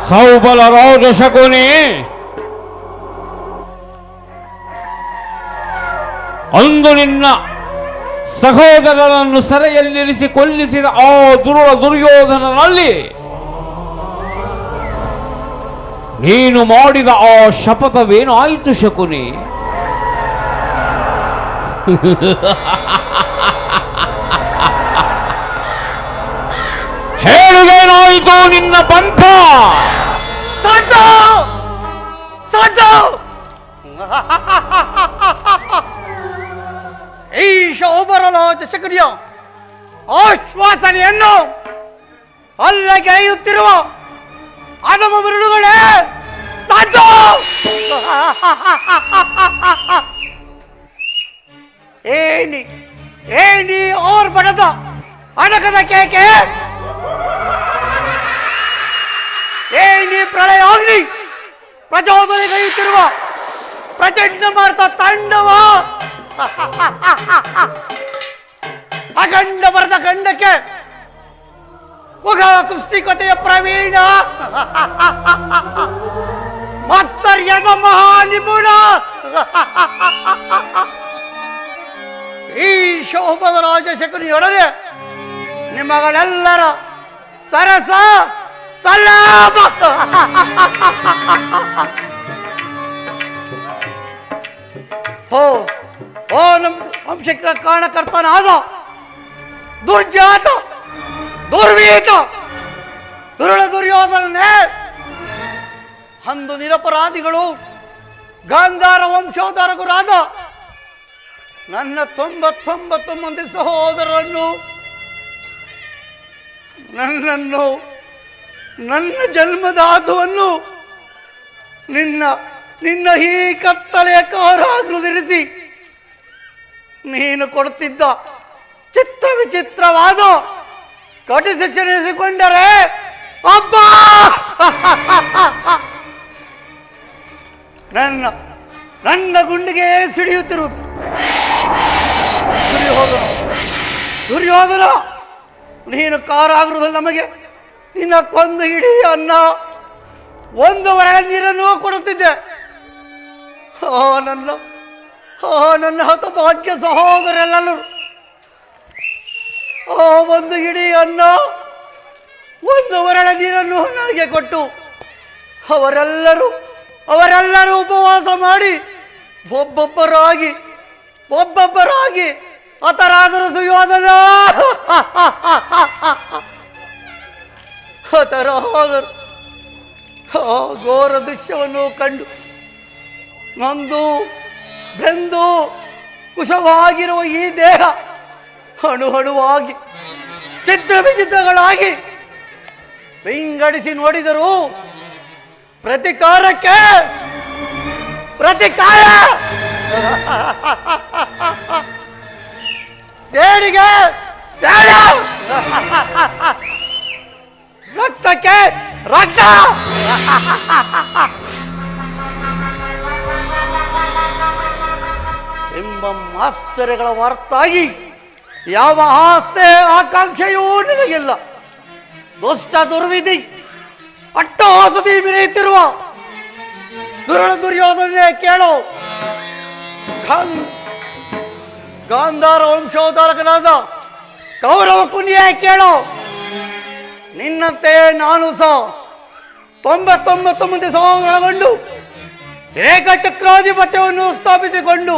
ಸೌಬಲ ರಾಜ ಶಕುನಿ, ಅಂದು ನಿನ್ನ ಸಹೋದರನನ್ನು ಸೆರೆಯಲ್ಲಿರಿಸಿ ಕೊಲ್ಲಿಸಿದ ಆ ದುರ್ಯೋಧನನಲ್ಲಿ ನೀನು ಮಾಡಿದ ಆ ಶಪಥವೇನಾಯಿತು ಶಕುನಿ? ಹೇಳುವೇನಾಯಿತು ನಿನ್ನ ಪಂಥ? ಈ ಶೋಭರರಾಜ ಶಕುನಿಯ ಆಶ್ವಾಸನೆಯನ್ನು ಅಲ್ಲಗೆಳೆಯುತ್ತಿರುವ ಅಧಮ ಮರುಳುಗಳೇ ಸಾಧು! ಏನಿ ಅವ್ರ ಬಡದ ಅಣಕದ ಕೇಕೆ, ಏನಿ ಪ್ರಳಯ ಆಗ್ನಿ ಪ್ರಚೋದನೆಗೈಯುತ್ತಿರುವ ಪ್ರಚಂಡ ಮಾರ್ತ ತಾಂಡವ, ಅಖಂಡ ಬರದ ಖಂಡಕ್ಕೆ ಮುಖ ಕುಸ್ತಿಕತೆಯ ಪ್ರವೀಣ, ಮಾತ್ಸರ್ಯದ ಮಹಾನಿಪುಣ ಈ ಶೋಭದ ರಾಜ ಶಕುನಿಯೊಡನೆ ನಿಮ್ಮಗಳೆಲ್ಲರ ಸರಸ ಸಲಾಮ. ಓ ನಮ್ಮ ವಂಶಕ್ಕೆ ಕಾರಣಕರ್ತನಾದ ದುರ್ಜಾತ ದುರ್ವೀತ ದುರ್ಯೋಧನನೇ, ಅಂದು ನಿರಪರಾಧಿಗಳು ಗಾಂಧಾರ ವಂಶೋದ್ಧಾರಕರಾದ ನನ್ನ 99 ಮಂದಿ ಸಹೋದರರನ್ನು, ನನ್ನನ್ನು, ನನ್ನ ಜನ್ಮದಾತವನ್ನು ನಿನ್ನ ಈ ಕತ್ತಲೆಯ ಕಾರಾಗೃದಿರಿಸಿ ನೀನು ಕೊಡುತ್ತಿದ್ದ ಚಿತ್ರ ವಿಚಿತ್ರವಾದ ಕಟು ಶಿಕ್ಷೆ ಎನಿಸಿಕೊಂಡರೆ ಅಬ್ಬ ನನ್ನ ಗುಂಡಿಗೆ ಸಿಡಿಯುತ್ತಿರುವುದು. ದುರ್ಯೋಧನ, ನೀನು ಕಾರಾಗೃಹದಲ್ಲಿ ನಮಗೆ ನಿನ್ನ ಕೊಂದು ಹಿಡಿ ಅನ್ನ 1 ವರ ನೀರನ್ನು ಕೊಡುತ್ತಿದ್ದೆ. ನನ್ನ ಹತಭಾಗ್ಯ ಸಹೋದರೆಲ್ಲರೂ 1 ಹಿಡಿ ಅನ್ನ 1 ವರ ನೀರನ್ನು ನನಗೆ ಕೊಟ್ಟು ಅವರೆಲ್ಲರೂ ಉಪವಾಸ ಮಾಡಿ ಒಬ್ಬೊಬ್ಬರಾಗಿ ಹತರಾದರು. ಸುಯೋಧನ ಹತರಾದರು. ಘೋರ ದೃಶ್ಯವನ್ನು ಕಂಡು ನೊಂದು ಬೆಂದು ಕುಶವಾಗಿರುವ ಈ ದೇಹ ಹಣುವಾಗಿ ಚಿತ್ರ ವಿಚಿತ್ರಗಳಾಗಿ ವಿಂಗಡಿಸಿ ನೋಡಿದರು. ಪ್ರತಿಕಾರಕ್ಕೆ ಪ್ರತಿಕಾರ, ಸೇಡಿಗೆ ಸೇಡ, ರಕ್ತಕ್ಕೆ ರಕ್ತ. ಎಂಬ ಮಾತ್ಸರ್ಯಗಳ ಹೊರತಾಗಿ ಯಾವ ಆಸೆ ಆಕಾಂಕ್ಷೆಯೂ ನಿನಗಿಲ್ಲ. ದುಷ್ಟ ದುರ್ವಿಧಿ ಅಟ್ಟಹಾಸದಿ ಮೆರೆಯುತ್ತಿರುವ ದುರ್ಯೋಧನೇ ಕೇಳೋ. ಗಾಂಧಾರ ವಂಶೋದ್ಧಾರಕನಾದ ಕೌರವ ಕುನಿಯೇ ಕೇಳೋ. ನಿನ್ನಂತೆ ನಾನು ಸಹ 99 ಮಂದಿ ಸಹೋದರಗೊಂಡು ಏಕಚಕ್ರಾಧಿಪತ್ಯವನ್ನು ಸ್ಥಾಪಿಸಿಕೊಂಡು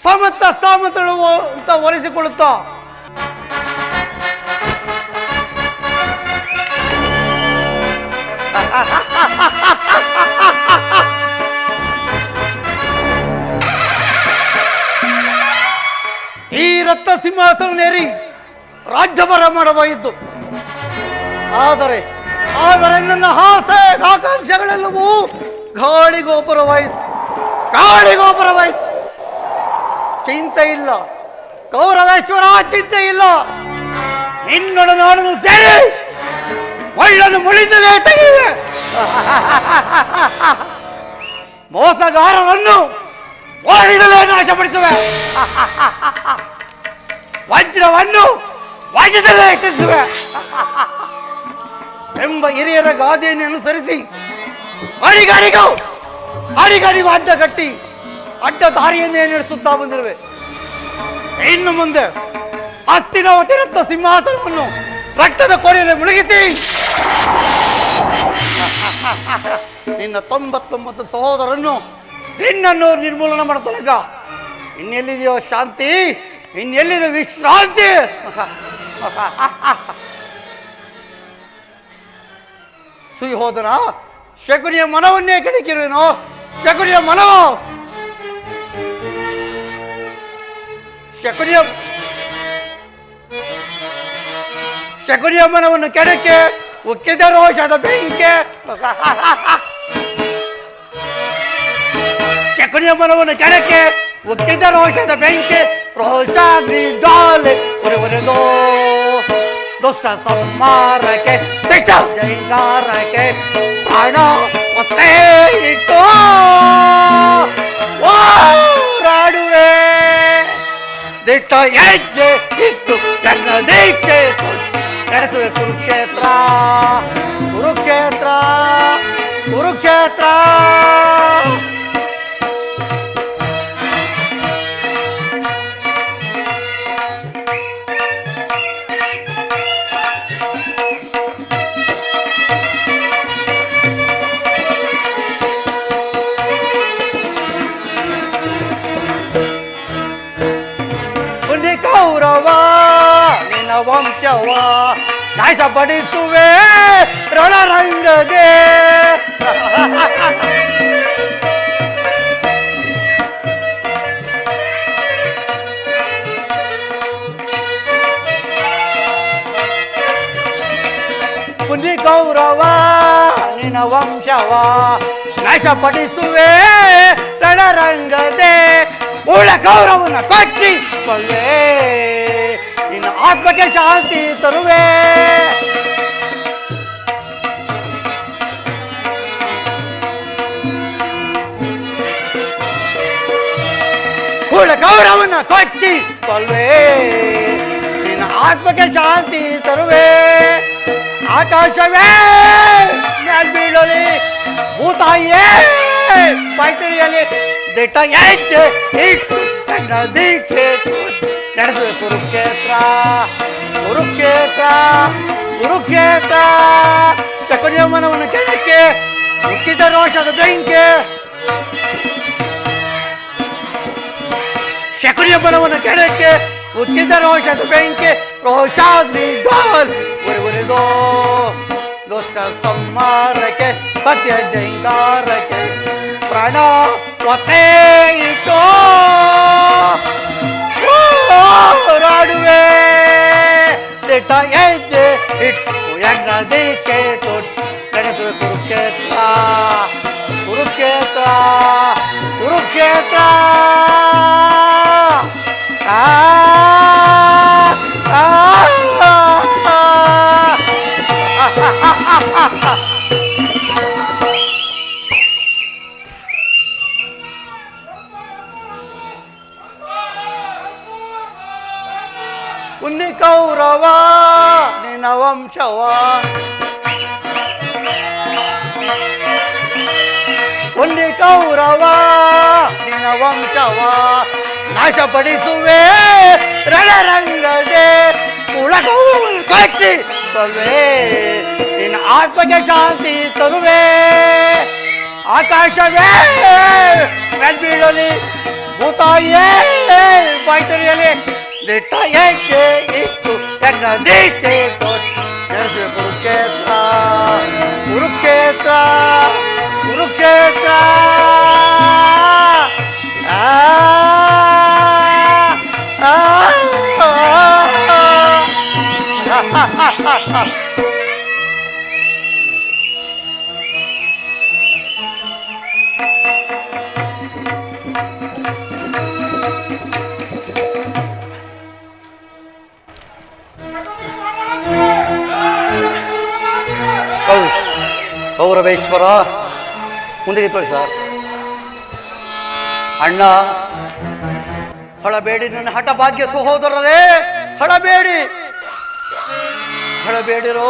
ಸಾಮರ್ಥ್ಯಗಳು ಅಂತ ಒರೆಸಿಕೊಳ್ಳುತ್ತಾ ಈ ರಕ್ತ ಸಿಂಹಾಸನವೇರಿ ರಾಜ್ಯಭಾರ ಮಾಡಬಾಯಿತು. ಆದರೆ ನನ್ನ ಆಸೆ ಆಕಾಂಕ್ಷೆಗಳೆಲ್ಲವೂ ಗಾಳಿಗೋಪುರವಾಯಿತು. ಚಿಂತೆ ಇಲ್ಲ ಕೌರವೇಶ್ವರ, ಚಿಂತೆ ಇಲ್ಲ. ನಿನ್ನೊಡ ನಾಡನ್ನು ಸೇರಿ ಒಳ್ಳನ್ನು ಮುಳಿದಲೇ ತೆಗೆಯುವೆ. ಮೋಸಗಾರರನ್ನು ಓಡಿಡಲೇ ನಾಶಪಡಿಸುವೆ. ವಜ್ರವನ್ನು ವಜ್ರದಲ್ಲೇ ಎತ್ತಿಸುವೆ. ಎಂಬ ಹಿರಿಯರ ಗಾದೆಯನ್ನು ಅನುಸರಿಸಿ ಅಡಿಗಾಡಿಗೂ ಅಡ್ಡ ಕಟ್ಟಿ ಅಡ್ಡ ದಾರಿಯನ್ನೇ ನಡೆಸುತ್ತಾ ಬಂದಿರುವೆ. ಇನ್ನು ಮುಂದೆ ಹಸ್ತಿನಾವತಿ ರತ್ನ ಸಿಂಹಾಸನವನ್ನು ರಕ್ತದ ಕೋಣೆಯಲ್ಲಿ ಮುಳುಗಿಸಿ ನಿನ್ನ 99 ಸಹೋದರನ್ನು ನಿನ್ನನ್ನು ನಿರ್ಮೂಲನ ಮಾಡತೊಲಗ. ಇನ್ನೆಲ್ಲಿದೆಯೋ ಶಾಂತಿ, ಇನ್ನೆಲ್ಲಿದೆ ವಿಶ್ರಾಂತಿ? ಸುಯೋಧನ, ಶಕುನಿಯ ಮನವನ್ನೇ ಕೆಣಕಿರುವೆನೋ? ಶಕುನಿಯ ಮನವ ಶಕುನಿಯ ಮನವನ್ನು ಕೆಣಕೆ ಉಕ್ಕಿದ ರೋಷದ ಬೆಂಕೆ. ಶಕುನಿಯ ಮನವನ್ನು ಕೆಣಕೆ ಉಕ್ಕಿದ ರೋಷದ ಬೆಂಕೆ. ರೋಷಾಗ್ನಿ ಜ್ವಾಲೆ ಉರಿಯುವುದೋ ದುಷ್ಟ ಸಂಹಾರಕ್ಕೆ ದಿಟ್ಟ ಜೈಂಗಾರಕ್ಕೆ ಪ್ರಾಣ ಒತ್ತೆ ಇಟ್ಟು ಹೋರಾಡುವೆ. ದಿಟ್ಟ ಹೆಜ್ಜೆ ಇಟ್ಟು ನನ್ನ ದೀಕ್ಷೆ ನಡೆಸುವೆ. ಕುರುಕ್ಷೇತ್ರ ಕುರುಕ್ಷೇತ್ರ ಕುರುಕ್ಷೇತ್ರ. ಕೌರವ ನಿನ್ನ ವಂಶವ ನಾಶಪಡಿಸುವೆ ರಣರಂಗದೆ. ಪುಣ್ಯ ಕೌರವ ನಿನ್ನ ವಂಶವ ನಾಶಪಡಿಸುವೆ ರಣರಂಗದೆ. ಉಳ ಕೌರವನ ಕೊಚ್ಚಿ ಕೊಲ್ವೆ, ನಿನ್ನ ಆತ್ಮಕ್ಕೆ ಶಾಂತಿ ತರುವೆ. ಉಳ ಕೌರವನ ಕೊಚ್ಚಿ ಕೊಲ್ವೆ, ನಿನ್ನ ಆತ್ಮಕ್ಕೆ ಶಾಂತಿ ತರುವೆ. ಆಕಾಶವೇ ಬೀಳಲಿ, ಭೂತಾಯಿಯೇ ಪೈತರಿಯಲಿ ದಿಟ್ಟ ಹೆಜ್ಜೆ ಇಟ್ಟು ನನ್ನ ದೀಕ್ಷೆ ನಡೆಸುವೆ. ಕುರುಕ್ಷೇತ್ರ ಕುರುಕ್ಷೇತ್ರ ಕುರುಕ್ಷೇತ್ರ. ಶಕುನಿಯ ಮನವನ್ನು ಕೆಣಕೆ ಉಕ್ಕಿದ ರೋಷದ ಬೆಂಕೆ. ಶಕುನಿಯ ಮನವನ್ನು ಕೆಣಕೆ ಉಕ್ಕಿದ ರೋಷದ ಬೆಂಕೆ. ರೋಷಾಗ್ನಿ ಜ್ವಾಲೆ ಉರಿಯುವುದೋ ದುಷ್ಟ ಸಂಹಾರಕ್ಕೆ ಸತ್ಯ ಜೈಂಗಾರಕ್ಕೆ ಪ್ರಾಣ ಒತ್ತೆ ಇಟ್ಟು ಹೋರಾಡುವೆ. ದಿಟ್ಟ ಹೆಜ್ಜೆ ಇಟ್ಟು ಎನ್ನ ದೀಕ್ಷೆ ತೊಟ್ಟು ನಡೆಸುವೆ. ಕುರುಕ್ಷೇತ್ರ ಕುರುಕ್ಷೇತ್ರ ಕುರುಕ್ಷೇತ್ರ. ಉನ್ನಿ ಕೌರವ ನಿನ್ನ ವಂಶವ ಉನ್ನಿ ಕೌರವ ನಿನ್ನ ವಂಶವ ನಾಶಪಡಿಸುವೆ ರಣರಂಗದೆ. ಉಳಕವನ್ನು ಕಟ್ಟಿ ಕೊಲ್ವೆ, ನಿನ್ನ ಆತ್ಮಕ್ಕೆ ಶಾಂತಿ ತರುವೆ. ಆಕಾಶವೇ ಮೇಲ್ಬೀಳಲಿ, ಭೂತಾಯಿಯೇ ಪೈತರಿಯಲಿ ದಿಟ್ಟ ಹೆಜ್ಜೆ ಇಟ್ಟು ನನ್ನ ದೀಕ್ಷೆ ತೊಟ್ಟು ನಡೆಸುವೆ. ಕುರುಕ್ಷೇತ್ರ ಕುರುಕ್ಷೇತ್ರ ಕುರುಕ್ಷೇತ್ರ. ಕೌರವೇಶ್ವರ ಮುಂದೆ ತೋಳಿ ಸರ್. ಅಣ್ಣ ಹಳಬೇಡಿ, ನನ್ನ ಹಠಭಾಗ್ಯ ಸಹೋದರರೇ, ಹಳಬೇಡಿ ಹಳಬೇಡಿರೋ.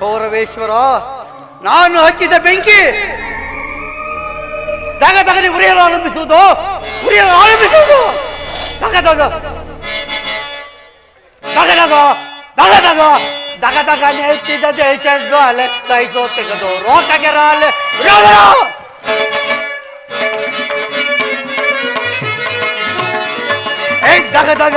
ಪೌರವೇಶ್ವರ, ನಾನು ಹಚ್ಚಿದ ಬೆಂಕಿ ದಗ ದಗನೆ ಉರಿಯಲು ಆರಂಭಿಸುವುದು, ಉರಿಯಲು ಆರಂಭಿಸುವುದು. ದಗ ದಗ ದಗ ದಗ ದಗ ದಗ ದಗ ದಗ ನೆಚ್ಚಿದ ದೇಶದ್ದು ಅಲೆ ಸಹಿಸೋ ತೆಗೆದು ರೋಕಗೆರ ಅಲೆ ದಗ ದಗ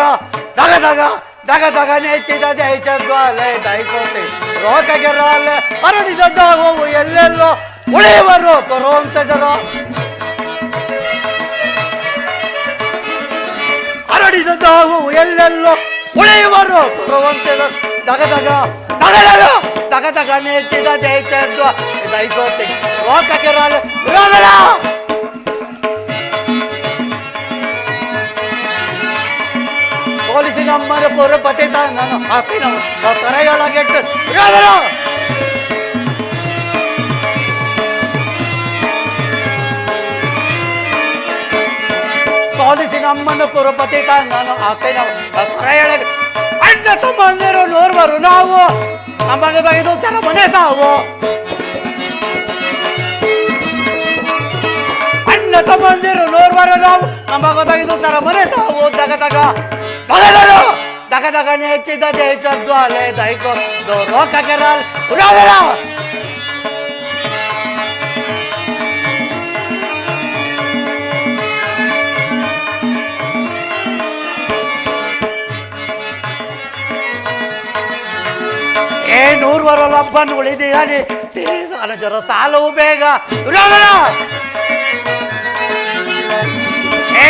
ದಗ ದಗ ದಗ ದಗ ನೆಚ್ಚಿದ ದೇಶದ್ದು ಅಲೆ ದಹಿಸೋತೆ ರೋಕಗೆರ ಅಲೆ ಹರಡಿದ ಹೋಗು ಎಲ್ಲೆಲ್ಲೋ ಉಳಿಯುವರು ಕೊರೋಂತ ಜನ ಹರಡಿದ ಹೋಗು ಎಲ್ಲೆಲ್ಲೋ ಉಳಿಯುವರು ಕೊರುವಂತೆ ದಗ ದಗ ದಗ ದಗ ದಗ ದಗ ನೆಚ್ಚಿದ ದೇಶದ್ದು ದಹಿಸೋತೆ ರೋಕಗೆರ ಅಲೆ ಪೊಲೀಸಿ ನಮ್ಮನೆ ಪುರಪತಿ ನಾನು ಹಾಕಿ ನಮ್ಮ ಕರೆಯೊಳಗೆಟ್ಟು ಪೊಲೀಸಿ ನಮ್ಮನ್ನು ಪುರಪತಿ ನಾನು ಹಾಕಿ ನಮ್ಮ ಕರೆಯೊಳಗೆ ಅಣ್ಣ ತಮ್ಮಂದಿರು ನೋರ್ವರು ನಾವು ನಮಗೆ ಬೈದು ತರ ಮನೆ ತಾವು ಅಣ್ಣ ತಮ್ಮಂದಿರು ನೋರ್ವರು ನಾವು ನಮಗೆ ಬೈದು ತರ ಮನೆ ತಾವು ದಗ ದಗ ದಗ ದಗ ನೆಚ್ಚಿದ ದೇಶದ್ದು ಅಲೆ ದೈಕೋ ರೋಕಗೆರಲ್ ನೂರ್ವರಲ್ಲ ಹಬ್ಬನ್ ಉಳಿದೀನಿ ಜರ ಸಾಲವು ಬೇಗ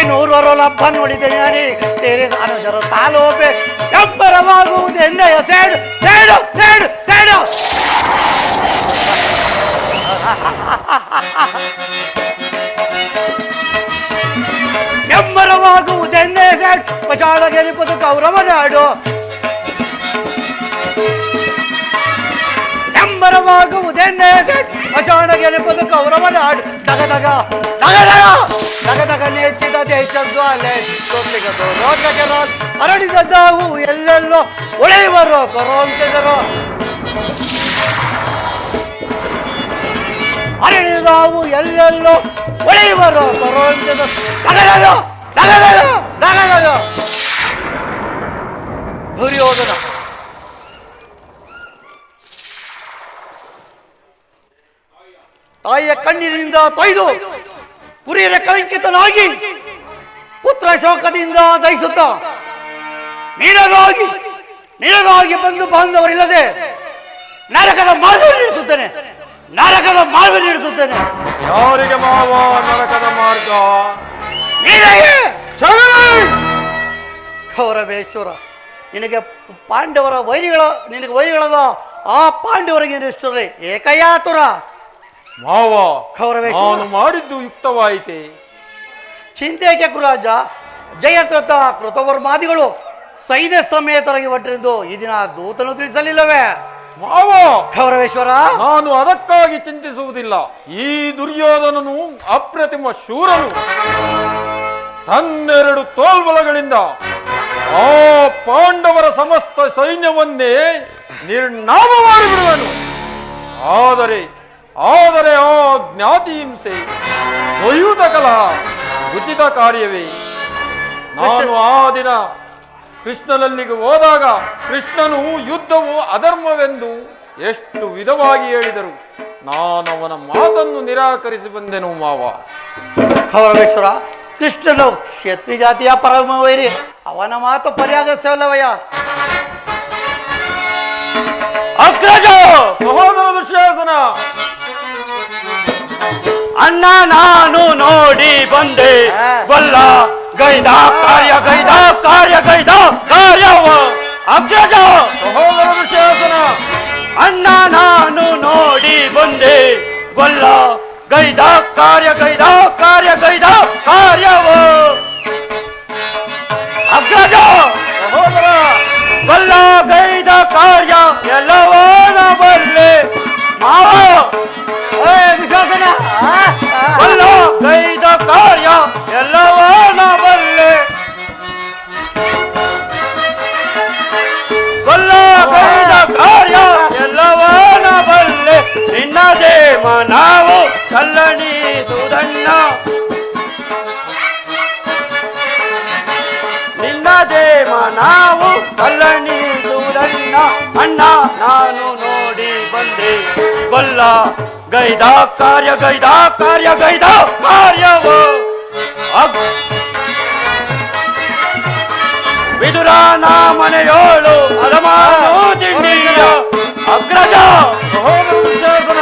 ನೂರ್ವರಲ್ಲ ಹಬ್ಬನ್ ಉಳಿದೀನಿ ತೇರೆ ಜರ ಸಾಲವು ಬೇಗ ಎಬ್ಬರವಾಗುವುದು ಎಣ್ಣೆಯ ಸೇಡು ಸೇಡು ಸೇಡು ಸೇಡು ಎಬ್ಬರವಾಗುವುದು ಎಣ್ಣೆಯ ಸೇಡು ಪಚಾಳ ಗೆಲಿಪದು ಕೌರವ ನಾಡು ಎಂಬರವಾಗುವುದೆನ್ನೇ ಅಚಾಣ ಗೆಲುಪದು ಕೌರವ ನಾಡು ದಗ ದಗ ದಗ ದಗ ದಗ ದಗ ನೆಚ್ಚಿದ ದೇಶದ್ದು ಅಲೆ ಸೊಪ್ಪಿಗದು ರೋಗಜನ ಹರಡಿದದ್ದಾವು ಎಲ್ಲೆಲ್ಲೋ ಉಳಿಯುವರು ಕೊರೋಂತಿದರು ಹರಡಿದಾವು ಎಲ್ಲೆಲ್ಲೋ ಉಳಿಯುವರು ಕೊರೋಂತಿದರು ದಗ ದಗ ದಗ ದಗ ದಗ ದಗ ದುರ್ಯೋಧನ ತಾಯಿಯ ಕಣ್ಣಿನಿಂದ ತೊಯ್ದು ಕುರಿಯರ ಕಳಂಕಿತನಾಗಿ ಪುತ್ರ ಶೋಕದಿಂದ ದಹಿಸುತ್ತ ನಿನಗಾಗಿ ಬಂದು ಬಾಂಧವರಿಲ್ಲದೆ ನರಕದ ಮಾರ್ಗ ನೀಡುತ್ತೇನೆ, ನರಕದ ಮಾರ್ಗ ನೀಡುತ್ತೇನೆ. ಯಾರಿಗೆ ಮಾವ ನರಕದ ಮಾರ್ಗ? ಕೌರವೇಶ್ವರ, ನಿನಗೆ ಪಾಂಡವರ ನಿನಗೆ ವೈರಿಗಳದ ಆ ಪಾಂಡವರಿಗೆ ನಿಷ್ಠುರೇ ಏಕಯಾತುರ. ಮಾವ, ಕೌರವೇಶ್ವರ, ನಾನು ಮಾಡಿದ್ದು ಯುಕ್ತವಾಯಿತೆ. ಚಿಂತೆಗೆ ಕುರಾಜ. ಜಯತೃತ ಕೃತವರ್ಮಾದಿಗಳು ಸೈನ್ಯ ಸಮೇತರಾಗಿ ಹೊರಟಿದ್ದು ಈ ದಿನ ದೂತನು ತಿಳಿಸಲಿಲ್ಲವೇ? ಮಾವ, ಕೌರವೇಶ್ವರ, ನಾನು ಅದಕ್ಕಾಗಿ ಚಿಂತಿಸುವುದಿಲ್ಲ. ಈ ದುರ್ಯೋಧನನು ಅಪ್ರತಿಮ ಶೂರನು. ತನ್ನೆರಡು ತೋಳ್ಬಲಗಳಿಂದ ಆ ಪಾಂಡವರ ಸಮಸ್ತ ಸೈನ್ಯವನ್ನೇ ನಿರ್ನಾಮ ಮಾಡಿಬಿಡುವನು. ಆದರೆ ಆ ಜ್ಞಾತಿ ಹಿಂಸೆ ಒಯ್ಯುತ ಕಲಹ ಉಚಿತ ಕಾರ್ಯವೇ? ನಾನು ಆ ದಿನ ಕೃಷ್ಣನಲ್ಲಿಗೆ ಹೋದಾಗ ಕೃಷ್ಣನು ಯುದ್ಧವು ಅಧರ್ಮವೆಂದು ಎಷ್ಟು ವಿಧವಾಗಿ ಹೇಳಿದರು. ನಾನು ಅವನ ಮಾತನ್ನು ನಿರಾಕರಿಸಿ ಬಂದೆನು ಮಾವ. ಕೌರವೇಶ್ವರ, ಕೃಷ್ಣನು ಕ್ಷತ್ರಿಯ ಜಾತಿಯ ಪರಮ ವೈರಿ. ಅವನ ಮಾತು ಪರ್ಯಾಗಸವಲ್ಲವಯ್ಯ. ಅಗ್ರಜ ಸಹೋದರ ದುಶ್ಯಾಸನ, ಅಣ್ಣ ನಾನು ನೋಡಿ ಬಂದೆ ಗೊಲ್ಲ ಗೈದ ಕಾರ್ಯ ಗೈದ ಕಾರ್ಯ ಗೈದ ಕಾರ್ಯವ ಅಗ್ರಜ ಸಹೋದರ ದುಶ್ಯಾಸನ, ಅಣ್ಣ ನಾನು ನೋಡಿ ಬಂದೆ ಗೊಲ್ಲ ಗೈದ ಕಾರ್ಯ ಗೈದ ಕಾರ್ಯ ಗೈದ ಕಾರ್ಯವ ಅಗ್ರಜ ಸಹೋದರ ಗೊಲ್ಲ ಗೈದ ಕಾರ್ಯ ಎಲ್ಲವನ ಬರ್ಲೆ ಮಾವ ಗೊಲ್ಲ ಗೈದ ಕಾರ್ಯ ಎಲ್ಲವನ ಬಲ್ಲೆ ಗೊಲ್ಲ ಗೈದ ಕಾರ್ಯ ಎಲ್ಲವನ ಬಲ್ಲೆ ನಿನ್ನದೇ ಮನವು ಕಲ್ಲಣಿಸುವುದಣ್ಣ ನಿನ್ನದೇ ಮನವು ಕಲ್ಲಣಿಸುವುದಣ್ಣ ಅಣ್ಣ ನಾನು ನೋಡಿ ಬಂದೆ ಗೊಲ್ಲ ಗೈದ ಕಾರ್ಯ ಗೈದ ಕಾರ್ಯ ಗೈದ ಕಾರ್ಯವು ವಿದುರಾನ ಮನೆಯೋಳು ಅಲಮಾನು ತಿಂಡಿಯ ಅಗ್ರಜ ಸಹೋದರ ದುಶ್ಯಾಸನ,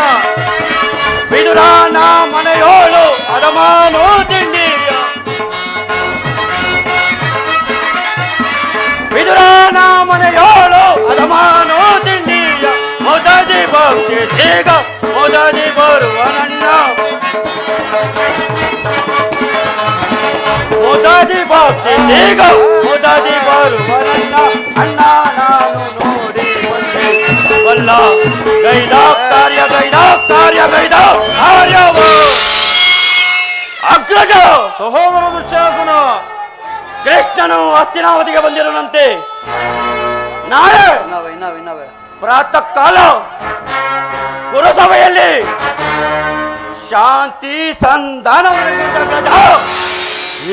ವಿದುರಾನ ಮನೆಯೋಳು ಅಲಮಾನು ತಿಂಡಿಯ ವಿದುರಾನ ಮನೆಯೋಳು ಅಲಮಾನು ತಿಂಡಿಯ ಮೊದಲಿ ಭಕ್ತಿ ಈಗ ಮೊದಲಿ ಬರುವ ನನ್ನ ಮೊದಲಿ ಭಕ್ತಿ ಈಗ ಮೊದಲಿ ಬರುವ ನನ್ನ ಅಣ್ಣ ನಾನು ನೋಡಿ ಬಂದೆ ಗೊಲ್ಲ ಗೈದ ಕಾರ್ಯ ಗೈದ ಕಾರ್ಯ ಗೈದ ಕಾರ್ಯವ ಅಗ್ರಜ ಸಹೋದರ ದುಶ್ಯಾಸನ, ಕೃಷ್ಣನು ಹಸ್ತಿನಾವತಿಗೆ ಬಂದಿರುವಂತೆ ನಾಳೆ ಪ್ರಾತಃ ಕಾಲ ಪುರಸಭೆಯಲ್ಲಿ ಶಾಂತಿ ಸಂಧಾನ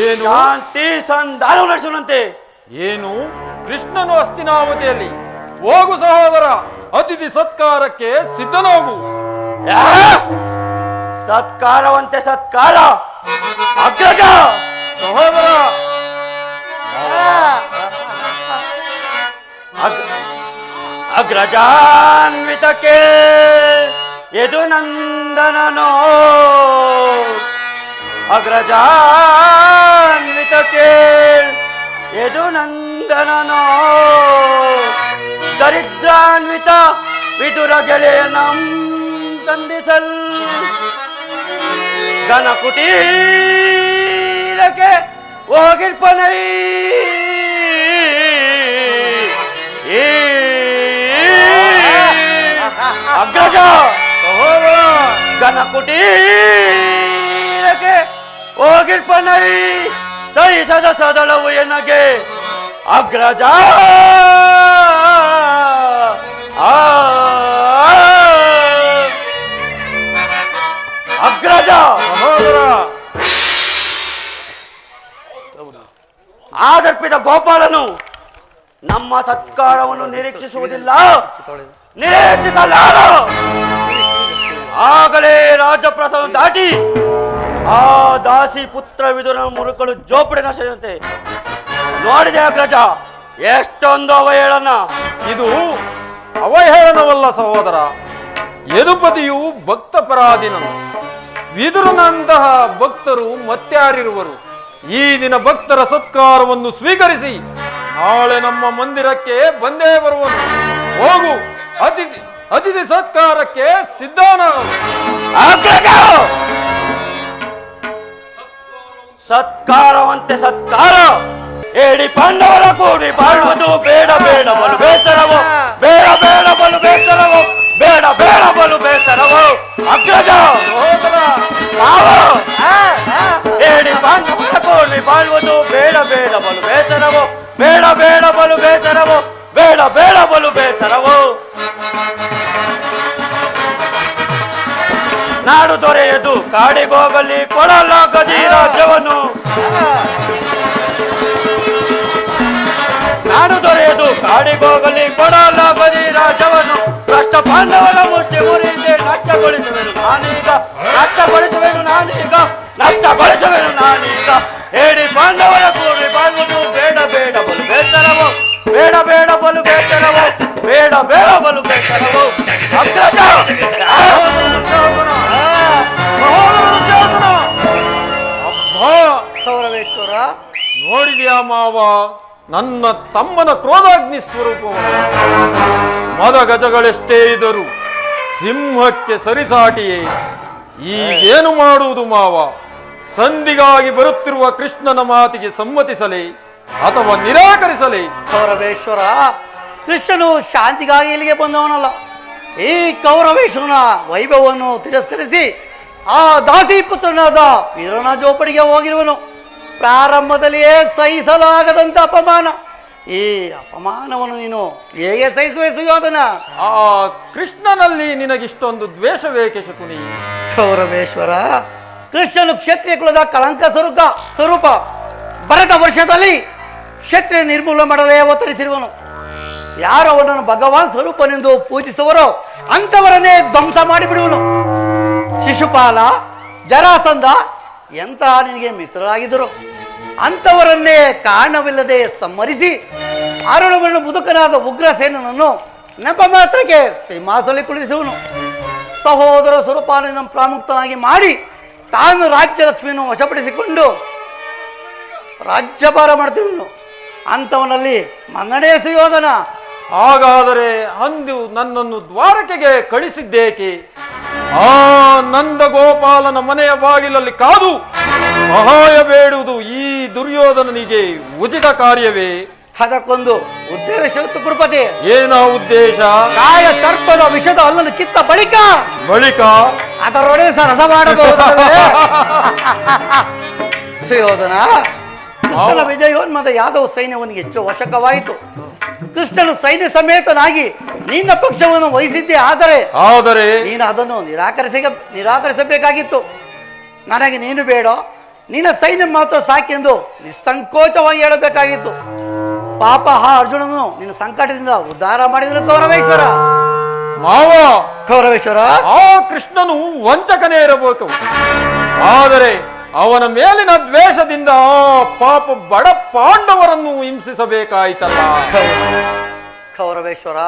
ಏನು ಶಾಂತಿ ಸಂಧಾನ ನಡೆಸುವಂತೆ. ಏನು ಕೃಷ್ಣನು ಹಸ್ತಿನಾವತಿಯಲ್ಲಿ? ಹೋಗು ಸಹೋದರ, ಅತಿಥಿ ಸತ್ಕಾರಕ್ಕೆ ಸಿದ್ಧನಾಗು. ಸತ್ಕಾರವಂತೆ ಸತ್ಕಾರ ಅಗ್ರಜ ಸಹೋದರ ಅಗ್ರಜಾನ್ವಿತಕ್ಕೆ ಎದು ನಂದನನೋ ಅಗ್ರಜಾನ್ವಿತಕ್ಕೆ ಎದು ನಂದನನೋ ದರಿದ್ರಾನ್ವಿತ ವಿದುರ ಗೆಳೆಯನಂ ತಂದಿಸಲ್ ಗಣಕುಟೀರಕ್ಕೆ ಹೋಗಿರ್ಪನೈ ಅಗ್ರಜ ಸಹೋದರ ಗಣಕುಟೀರಕ್ಕೆ ಹೋಗಿರ್ಪನೈ ಸಹಿಸದ ಸದಳವು ಎನಗೆ ಅಗ್ರಜ ಅಗ್ರಜ ಸಹೋದರ ಆಗರ್ಪಿತ ಗೋಪಾಲನು ನಮ್ಮ ಸತ್ಕಾರವನ್ನು ನಿರೀಕ್ಷಿಸುವುದಿಲ್ಲ, ನಿರೀಕ್ಷಿಸಲಾರ. ಆಗಲೇ ರಾಜಪ್ರಸಾದ ದಾಟಿ ಆ ದಾಸಿ ಪುತ್ರ ವಿದುರ ಮುರುಕಳು ಜೋಪಡಿ ನಶೆಯಂತೆ ನೋಡಿದೆ ಅಗ್ರಜ, ಎಷ್ಟೊಂದು ಅವಹೇಳನ. ಇದು ಅವಹೇಳನವಲ್ಲ ಸಹೋದರ, ಯದುಪತಿಯು ಭಕ್ತ ಪರಾಧೀನನು. ವಿದುರನಂತಹ ಭಕ್ತರು ಮತ್ಯಾರಿರುವರು? ಈ ದಿನ ಭಕ್ತರ ಸತ್ಕಾರವನ್ನು ಸ್ವೀಕರಿಸಿ ನಾಳೆ ನಮ್ಮ ಮಂದಿರಕ್ಕೆ ಬಂದೇ ಬರುವನು. ಹೋಗು, ಅತಿಥಿ ಸತ್ಕಾರಕ್ಕೆ ಸಿದ್ಧನಾಗು. ಸತ್ಕಾರವಂತೆ ಸತ್ಕಾರ ಹೇಳಿ ಪಾಂಡವರ ಕೂಡಿ ಬಾಳುವುದು ಬೇಡ ಬೇಡ ಬಲು ಬೇಸರವೋ, ಬೇಡ ಬೇಡ ಬಲು ಬೇಸರವೋ, ಬೇಡ ಬೇಡ ಬಲು ಬೇಸರವೋ. ಅಗ್ರಜ ಹೇಳಿ ಪಾಂಡವರ ಕೂಡಿ ಬಾಳುವುದು ಬೇಡ ಬೇಡ ಬಲು ಬೇಸರವೋ, ಬೇಡ ಬೇಡ ಬಲು ಬೇಸರವೋ, ಬೇಡ ಬೇಡ ಬಲು ಬೇಸರವೋ. ನಾಡು ದೊರೆಯದು ಕಾಡಿಗೋಗಲಿ ಕೊಡಲ ಗದಿ ರಾಜ್ಯವನ್ನು, ನಾಡು ದೊರೆಯದು ಕಾಡಿಗೋಗಲಿ ಕೊಡಲ ಗದಿ ರಾಜ್ಯವನ್ನು. ಭ್ರಷ್ಟ ಪಾಂಡವರ ಮುಷ್ಟಿ ಮುರಿದೆ ನಷ್ಟಗೊಳಿಸುವೆನು ನಾನೀಗ, ನಷ್ಟಗೊಳಿಸುವೆನು ನಾನೀಗ, ನಷ್ಟಗೊಳಿಸುವೆನು ನಾನೀಗ. ಹೇಳಿ ಪಾಂಡವರ ಕೂಡಿ ಬಾಳುವುದು ಬೇಡ ಬೇಡ ಬಲು ಬೇಸರವೋ, ಬೇಡ ಬೇಡ ಬಲು ಬೇಸರವೋ, ಬೇಡ ಬೇಡ ಬಲು ಬೇಸರವು ಅಗ್ರಜ. ಕೌರವೇಶ್ವರ, ನೋಡಿದ್ಯಾ ಮಾವ ನನ್ನ ತಮ್ಮನ ಕ್ರೋಧಾಗ್ನಿ ಸ್ವರೂಪವನ್ನು? ಮದ ಗಜಗಳೆಷ್ಟೇ ಇದ್ದರು ಸಿಂಹಕ್ಕೆ ಸರಿಸಾಟಿಯೇ. ಈಗೇನು ಮಾಡುವುದು ಮಾವ? ಸಂಧಿಗಾಗಿ ಬರುತ್ತಿರುವ ಕೃಷ್ಣನ ಮಾತಿಗೆ ಸಮ್ಮತಿಸಲೇ ಅಥವಾ ನಿರಾಕರಿಸಲೇ? ಕೌರವೇಶ್ವರ, ಕೃಷ್ಣನು ಶಾಂತಿಗಾಗಿ ಇಲ್ಲಿಗೆ ಬಂದವನಲ್ಲ. ಈ ಕೌರವೇಶ್ವರನ ವೈಭವವನ್ನು ತಿರಸ್ಕರಿಸಿ ಆ ದಾಸಿ ಪುತ್ರನಾದ ವೀರನ ಜೋಪಡಿಗೆ ಹೋಗಿರುವನು. ಪ್ರಾರಂಭದಲ್ಲಿಯೇ ಸಹಿಸಲಾಗದಂತ ಅಪಮಾನ. ಈ ಅಪಮಾನವನ್ನು ನೀನು ಹೇಗೆ ಸಹಿಸುವೆ ಸುಯೋಧನ? ಆ ಕೃಷ್ಣನಲ್ಲಿ ನಿನಗಿಷ್ಟೊಂದು ದ್ವೇಷವೇಕೆ ಶಕುನಿ? ಕೌರವೇಶ್ವರ, ಕೃಷ್ಣನು ಕ್ಷತ್ರಿಯ ಕುಲದ ಕಳಂಕ ಸ್ವರೂಪ. ಭರತ ವರ್ಷದಲ್ಲಿ ಕ್ಷತ್ರಿಯ ನಿರ್ಮೂಲ ಮಾಡಲೇ ಅವತರಿಸಿರುವನು. ಯಾರು ಅವನನ್ನು ಭಗವಾನ್ ಸ್ವರೂಪನೆಂದು ಪೂಜಿಸುವರೋ ಅಂಥವರನ್ನೇ ಧ್ವಂಸ ಮಾಡಿಬಿಡುವನು. ಶಿಶುಪಾಲ, ಜರಾಸಂಧ ಎಂತ ನಿನಗೆ ಮಿತ್ರರಾಗಿದ್ದರು. ಅಂಥವರನ್ನೇ ಕಾರಣವಿಲ್ಲದೆ ಸಂಹರಿಸಿ ಅರುಣವನ್ನು ಮುದುಕನಾದ ಉಗ್ರಸೇನನನ್ನು ನೆಪ ಮಾತ್ರಕ್ಕೆ ಸಿಂಹಾಸನಲ್ಲಿ ಕುಳಿಸುವನು. ಸಹೋದರ ಸ್ವರೂಪಾನನ್ನು ಪ್ರಾಮುಕ್ತನಾಗಿ ಮಾಡಿ ತಾನು ರಾಜ್ಯಲಕ್ಷ್ಮಿಯನ್ನು ವಶಪಡಿಸಿಕೊಂಡು ರಾಜ್ಯಭಾರ ಮಾಡ್ತಿರುವನು. ಅಂಥವನಲ್ಲಿ ಮನ್ನಣೆ ಸುಯೋಧನ. ಹಾಗಾದರೆ ಅಂದು ನನ್ನನ್ನು ದ್ವಾರಕೆಗೆ ಕಳಿಸಿದ್ದೇಕೆ? ಆ ನಂದ ಗೋಪಾಲನ ಮನೆಯ ಬಾಗಿಲಲ್ಲಿ ಕಾದು ಸಹಾಯ ಬೇಡುವುದು ಈ ದುರ್ಯೋಧನನಿಗೆ ಉಚಿತ ಕಾರ್ಯವೇ? ಅದಕ್ಕೊಂದು ಉದ್ದೇಶ ಇತ್ತು ಗುರುಪತಿ. ಏನ ಉದ್ದೇಶ? ಕಾಯ ಸರ್ಪದ ವಿಷದ ಅಲ್ಲನ್ನು ಕಿತ್ತ ಬಳಿಕ ಅದರೊಡೆ ರಸ ಮಾಡಬಹುದು. ಸುಯೋಧನ, ಕೃಷ್ಣನ ವಿಜಯೋನ್ಮದ ಯಾದವ ಸೈನ್ಯವನಿಗೆ ಹೆಚ್ಚು ವಶಕವಾಯಿತು. ಕೃಷ್ಣನು ಸೈನ್ಯ ಸಮೇತನಾಗಿ ನಿನ್ನ ಪಕ್ಷವನ್ನು ವಹಿಸಿದ್ದೆ. ಆದರೆ ನೀನು ಅದನ್ನು ನಿರಾಕರಿಸಬೇಕಾಗಿತ್ತು. ನನಗೆ ನೀನು ಬೇಡ, ನಿನ್ನ ಸೈನ್ಯ ಮಾತ್ರ ಸಾಕೆಂದು ನಿಸ್ಸಂಕೋಚವಾಗಿ ಹೇಳಬೇಕಾಗಿತ್ತು. ಪಾಪ ಆ ಅರ್ಜುನನು ನಿನ್ನ ಸಂಕಟದಿಂದ ಉದ್ಧಾರ ಮಾಡಿದನು ಕೌರವೇಶ್ವರ. ಕೌರವೇಶ್ವರ, ಆ ಕೃಷ್ಣನು ವಂಚಕನೇ ಇರಬೇಕು. ಆದರೆ ಅವನ ಮೇಲಿನ ದ್ವೇಷದಿಂದ ಪಾಪ ಬಡ ಪಾಂಡವರನ್ನು ಹಿಂಸಿಸಬೇಕಾಯಿತಲ್ಲ. ಕೌರವೇಶ್ವರ,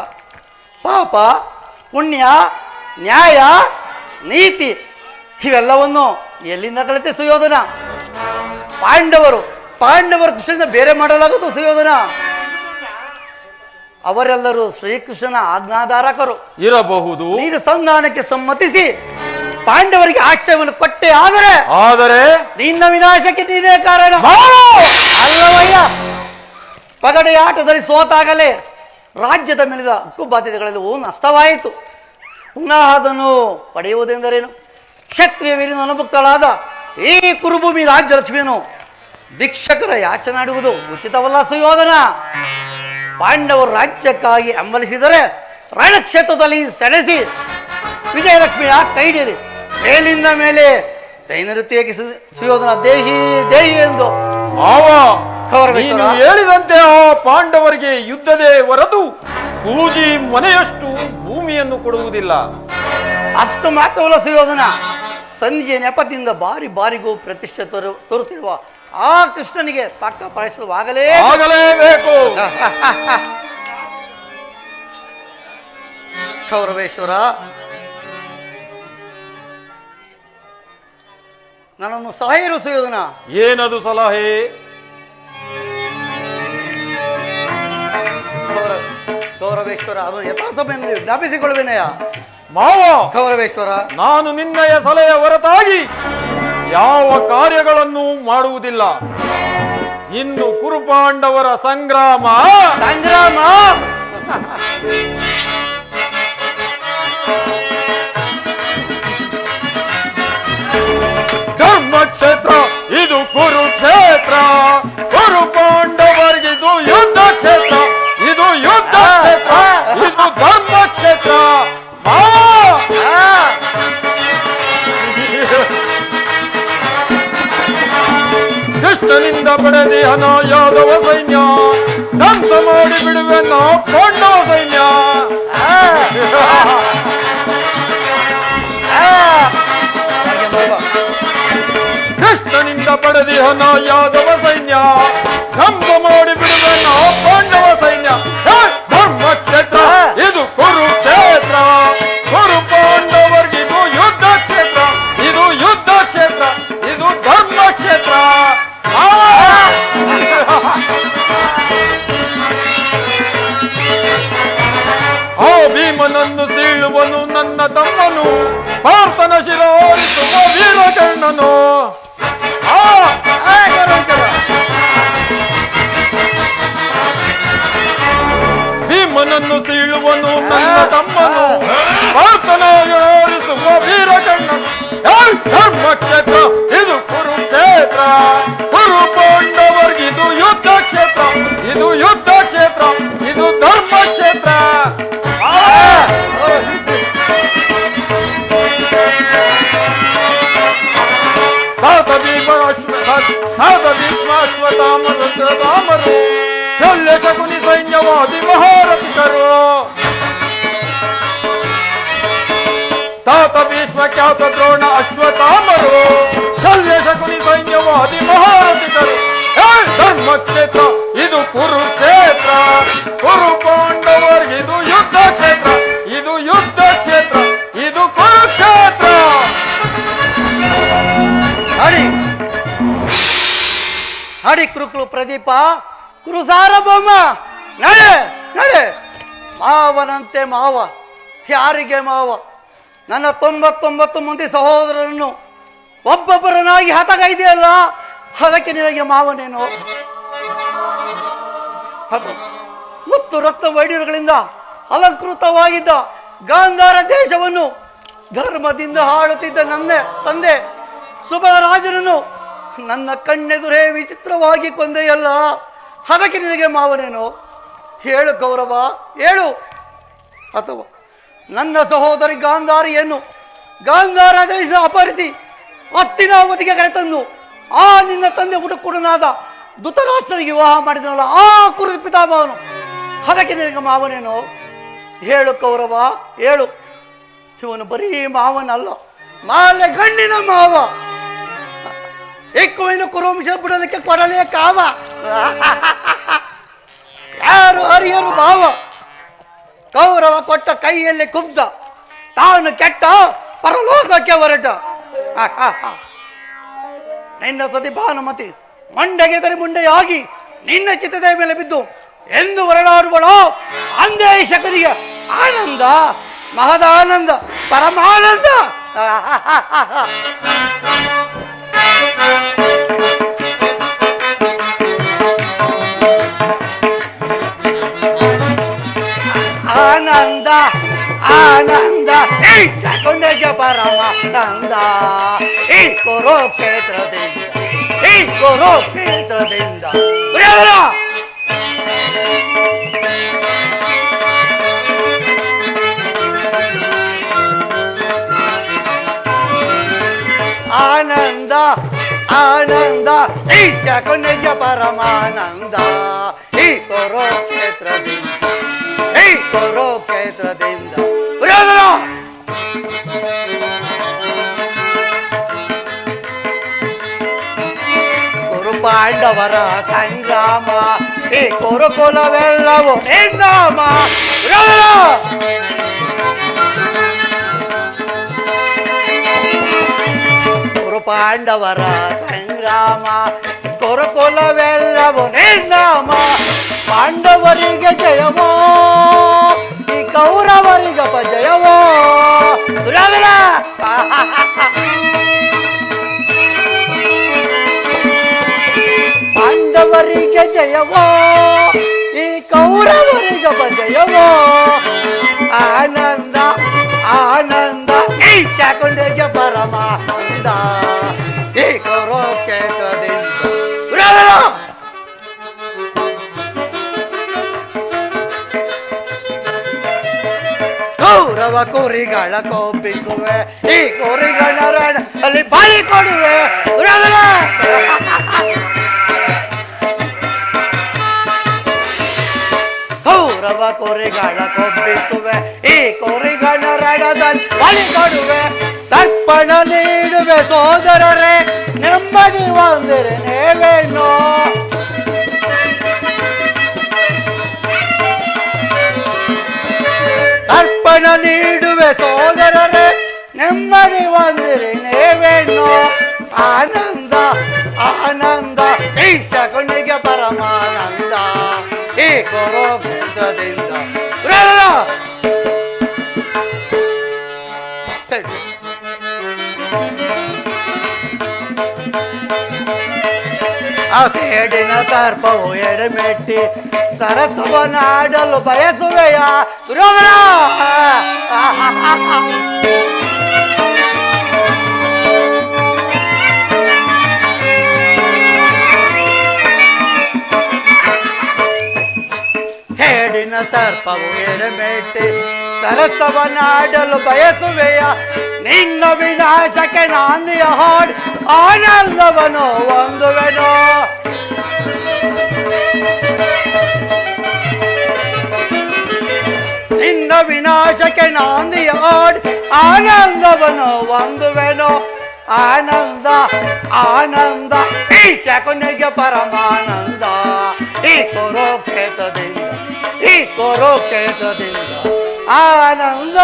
ಪಾಪ, ಪುಣ್ಯ, ನ್ಯಾಯ, ನೀತಿ ಇವೆಲ್ಲವನ್ನು ಎಲ್ಲಿಂದ ಕಲಿತೆ ಸುಯೋಧನ? ಪಾಂಡವರು ಕೃಷ್ಣನ ಬೇರೆ ಮಾಡಲಾಗದು ಸುಯೋಧನ. ಅವರೆಲ್ಲರೂ ಶ್ರೀಕೃಷ್ಣನ ಆಜ್ಞಾಧಾರಕರು ಇರಬಹುದು. ನೀನು ಸಂಧಾನಕ್ಕೆ ಸಮ್ಮತಿಸಿ ಪಾಂಡವರಿಗೆ ಆಶ್ರಯವನ್ನು ಕೊಟ್ಟೆ. ಆದರೆ ನಿನ್ನ ವಿನಾಶಕ್ಕೆ ನೀನೇ ಕಾರಣ ಅಲ್ಲವಯ್ಯ. ಪಗಡೆಯ ಆಟದಲ್ಲಿ ಸೋತಾಗಲೇ ರಾಜ್ಯದ ಮೇಲಿದ ಹಕ್ಕು ಬಾಧ್ಯತೆಗಳೆಲ್ಲವೂ ನಷ್ಟವಾಯಿತು. ಪುನಃ ಅದನ್ನು ಪಡೆಯುವುದೆಂದರೇನು? ಕ್ಷತ್ರಿಯ ವೀರಿನ ಅನುಭುಕ್ತಳಾದ ಈ ಕುರುಭೂಮಿ ರಾಜ್ಯಲಕ್ಷ್ಮಿಯನ್ನು ಭಿಕ್ಷಕರ ಯಾಚನಾಡುವುದು ಉಚಿತವಲ್ಲ ಸುಯೋಧನ. ಪಾಂಡವರು ರಾಜ್ಯಕ್ಕಾಗಿ ಹಂಬಲಿಸಿದರೆ ರಣಕ್ಷೇತ್ರದಲ್ಲಿ ಸೆಳೆಸಿ ವಿಜಯಲಕ್ಷ್ಮಿಯ ಕೈಡಿರಿ ಮೇಲಿಂದ ಮೇಲೆ ದೈನೃತ್ಯಕ್ಕೆ ಸುಯೋಧನ ದೇಹಿ ದೇಹಿ ಎಂದು. ನೀನು ಹೇಳಿದಂತೆ ಆ ಪಾಂಡವರಿಗೆ ಯುದ್ಧದೇ ಹೊರತು ಸೂಜಿ ಮನೆಯಷ್ಟು ಭೂಮಿಯನ್ನು ಕೊಡುವುದಿಲ್ಲ. ಅಷ್ಟು ಮಾತ್ರವಲ್ಲ ಸುಯೋಧನ, ಸಂಧಿಯ ನೆಪದಿಂದ ಬಾರಿಗೂ ಪ್ರತಿಷ್ಠೆ ತೋರುತ್ತಿರುವ ಆ ಕೃಷ್ಣನಿಗೆ ತಕ್ಕ ಪರಿಸರವಾಗಲೇಬೇಕು. ಕೌರವೇಶ್ವರ, ನನ್ನನ್ನು ಸಲಹೆ ಇರು ಸುಯೋಧನ. ಏನದು ಸಲಹೆ? ಕೌರವೇಶ್ವರ, ಅದನ್ನು ಯಥಾಸಭೆಯಲ್ಲಿ ಜ್ಞಾಪಿಸಿಕೊಳ್ಳುವೇನೆಯ ಕೌರವೇಶ್ವರ. ನಾನು ನಿನ್ನಯ ಸಲಹೆಯ ಹೊರತಾಗಿ ಯಾವ ಕಾರ್ಯಗಳನ್ನು ಮಾಡುವುದಿಲ್ಲ. ಇನ್ನು ಕುರುಪಾಂಡವರ ಸಂಗ್ರಾಮ ಧರ್ಮಕ್ಷೇತ್ರ, ಇದು ಕುರುಕ್ಷೇತ್ರ. ಕುರುಪಾಂಡವರಿಗಿದು ಯುದ್ಧ ಕ್ಷೇತ್ರ, ಇದು ಯುದ್ಧ ಕ್ಷೇತ್ರ, ಇದು ಧರ್ಮಕ್ಷೇತ್ರ. ಕೃಷ್ಣನಿಂದ ಪಡೆದಿ ಹಣ ಯಾದವ ಸೈನ್ಯ ಧ್ವಂಸ ಮಾಡಿ ಬಿಡುವೆ ನಾ ಪಾಂಡವ ಸೈನ್ಯ. ಕೃಷ್ಣನಿಂದ ಪಡೆದಿ ಹಣ ಯಾದವ ಸೈನ್ಯ ಧ್ವಂಸ ಮಾಡಿ ಬಿಡುವೆ ನಾ ಪಾಂಡವ ಸೈನ್ಯ. ಧರ್ಮಕ್ಷೇತ್ರ, ಭೀಮನನ್ನು ಸೀಳುವನು ನನ್ನ ತಮ್ಮನು, ಪಾರ್ಥನ ಶಿರೋರಿಸುವ ವೀರಕರ್ಣನು. ಭೀಮನನ್ನು ಸೀಳುವನು ನನ್ನ ತಮ್ಮನು, ಪಾರ್ಥನ ಶಿರೋರಿಸುವ ವೀರಕರ್ಣನು. ಧರ್ಮಕ್ಷೇತ್ರ ಇದು ಕುರುಕ್ಷೇತ್ರ, ಕುರು ಪಾಂಡವರ್ಗಿದು ಯುದ್ಧ ಕ್ಷೇತ್ರ, ಇದು ಯುದ್ಧ ಕ್ಷೇತ್ರ, ಇದು ಧರ್ಮಕ್ಷೇತ್ರ. ಭೀಷ್ಮಾಶ್ವತಾಮರು ಶಲ್ಯ ಶಕುನಿ ಸೈನ್ಯವಾದಿ ಮಹಾರಥಿಕರು. ತಾತ ಭೀಷ್ಮ ಖ್ಯಾತ ದ್ರೋಣ ಅಶ್ವತ್ಥಾಮರು ಶಲ್ಯ ಶಕುನಿ ಸೈನ್ಯವಾದಿ ಮಹಾರಥಿಕರು. ಧರ್ಮಕ್ಷೇತ್ರ ಇದು ಕುರುಕ್ಷೇತ್ರ, ಕುರು ಪಾಂಡವರ್ಗಿದು ಯುದ್ಧ ಕ್ಷೇತ್ರ, ಇದು ಯುದ್ಧ ಕ್ಷೇತ್ರ, ಇದು ಕುರುಕ್ಷೇತ್ರ. ಹಡಿ ಕುರುಕುಲು ಪ್ರದೀಪ, ಕುರು ಸಾರ್ವಭೌಮ, ನಡೆ ನಡೆ. ಮಾವನಂತೆ ಮಾವ, ಯಾರಿಗೆ ಮಾವ? ನನ್ನ 99 ಮಂದಿ ಸಹೋದರರನ್ನು ಒಬ್ಬೊಬ್ಬರನ್ನಾಗಿ ಹತಗೈದೆಯಲ್ಲ, ಅದಕ್ಕೆ ನಿನಗೆ ಮಾವನೇನು? ಮುತ್ತು ರಕ್ತ ವೈಡ್ಯರುಗಳಿಂದ ಅಲಂಕೃತವಾಗಿದ್ದ ಗಾಂಧಾರ ದೇಶವನ್ನು ಧರ್ಮದಿಂದ ಆಳುತ್ತಿದ್ದ ನನ್ನ ತಂದೆ ಸುಬಲರಾಜನನ್ನು ನನ್ನ ಕಣ್ಣೆದುರೇ ವಿಚಿತ್ರವಾಗಿ ಕೊಂದೆಯಲ್ಲ, ಅದಕ್ಕೆ ನಿನಗೆ ಮಾವನೇನು? ಹೇಳು ಗೌರವ, ಹೇಳು. ಅಥವಾ ನನ್ನ ಸಹೋದರಿ ಗಾಂಧಾರಿಯನ್ನು ಗಾಂಧಾರ ದೇಶ ಅಪಹರಿಸಿ ಹಸ್ತಿನಾವತಿಗೆ ಕರೆತಂದು ಆ ನಿನ್ನ ತಂದೆ ಹುಡುಕುಡನಾದ ಧೃತರಾಷ್ಟ್ರನಿಗೆ ವಿವಾಹ ಮಾಡಿದನಲ್ಲ, ಆ ಕುರು ಪಿತಾಮಹನು, ಅದಕ್ಕೆ ನಿನಗೆ ಮಾವನೇನು? ಹೇಳು ಕೌರವ, ಹೇಳು. ಇವನು ಬರೀ ಮಾವನಲ್ಲ, ಮಾಲೆ ಗಣ್ಣಿನ ಮಾವ. ಇಕ್ಕುವಿನ ಕುರುವಂಶ ಬಿಡೋದಕ್ಕೆ ಕೊರಲೆಯ ಕಾವ. ಯಾರು ಹರಿಯರು ಭಾವ. ಕೌರವ ಕೊಟ್ಟ ಕೈಯಲ್ಲಿ ಕುಬ್ಜ, ತಾನು ಕೆಟ್ಟ ಪರಲೋಕಕ್ಕೆ ಹೊರಟ. ನಿನ್ನ ಸತಿ ಭಾನುಮತಿ ಮಂಡೆಗೆ ತರಿ ಮುಂಡೆಯಾಗಿ ನಿನ್ನ ಚಿತ್ತದ ಮೇಲೆ ಬಿದ್ದು ಎಂದು ಹೊರಡಾಡುವಳೋ ಅಂದೇ ಶಕನಿಗೆ ಆನಂದ, ಮಹದಾನಂದ, ಪರಮಾನಂದ. ಆನಂದ ಆನಂದ ಈ ಶಕುನಿಗೆ ಪರಮಾನಂದ. ಈ ಕುರುಕ್ಷೇತ್ರದಿಂದ, ಈ ಕುರುಕ್ಷೇತ್ರದಿಂದ ಆನಂದ ಆನಂದ ಈ ಶಕುನಿಗೆ ಪರಮಾನಂದ. ಈ ಕುರುಕ್ಷೇತ್ರದಿಂದ, ಈ ಕುರುಕ್ಷೇತ್ರದಿಂದ ಕುರು ಪಾಂಡವರ ಸಂಗ್ರಾಮ, ಈ ಕುರುಕುಲವೆಲ್ಲವೂ ನಿರ್ನಾಮ. ಕುರು ಪಾಂಡವರ ಸಂಗ್ರಾಮ, ಕುರುಕುಲವೆಲ್ಲವೂ ನಿರ್ನಾಮ. ಪಾಂಡವರಿಗೆ ಜಯವೋ, ಈ ಕೌರವರಿಗೆ ಅಪಜಯವೋ. ಪಾಂಡವರಿಗೆ ಜಯವೋ, ಈ ಕೌರವರಿಗೆ ಅಪಜಯವೋ. ಆನಂದ ಆನಂದ ಈ ಶಕುನಿಗೆ ಪರಮಾನಂದ. ಈ ಕುರುಕ್ಷೇತ್ರದಿಂದ ಕೌರವ ಕುರಿಗಳ ಕೋಪಿಸುವೆ, ಈ ಕುರಿಗಳ ರಣ ಅಲ್ಲಿ ಬಲಿ ಕೊಡುವೆ. ಕೌರವ ಕುರಿಗಳ ಕೊಬ್ಬಿಸುವೆ, ಈ ಕುರಿಗಳ ರಣದಲ್ಲಿ ಬಲಿ ಕೊಡುವೆ. ತರ್ಪಣ ನೀಡುವೆ ಸೋದರರೇ, ನೆಮ್ಮದಿ ಒಂದರೆ ನೇವೇನೋ. ತರ್ಪಣ ನೀಡುವೆ ಸೋದರರೇ, ನೆಮ್ಮದಿ ಒಂದರೆ ನೇವೇನೋ. ಆನಂದ ಆನಂದ ಈ ಶಕುನಿಗೆ ಪರಮಾನಂದ. ಈ ಕುರುಕ್ಷೇತ್ರದಿಂದ ಆ ಸೇಡಿನ ಸರ್ಪವು ಎಡೆಮೆಟ್ಟಿ ಸರಸವನ್ನಾಡಲು ಬಯಸುವೆಯ ದುರ್ಯೋಧನ. ಸೇಡಿನ ಸರ್ಪವು ಎಡೆಮೆಟ್ಟಿ ಸರಸವನ್ನಾಡಲು ಬಯಸುವೆಯ ನಿನ್ನ ವಿನಾಶಕ್ಕೆ ನಾಂದಿಯ ಹಾಡಿ ಆನಂದವನು ಹೊಂದುವೆನು. ನಿನ್ನ ವಿನಾಶಕ್ಕೆ ನಾಂದಿಯ ಹಾಡಿ ಆನಂದವನು ಹೊಂದುವೆನು. ಆನಂದ ಆನಂದ ಈಶ ಕೊನೆಗೆ ಪರಮಾನಂದ ಈ ಕುರುಕ್ಷೇತ್ರದಿಂದ ಆನಂದ.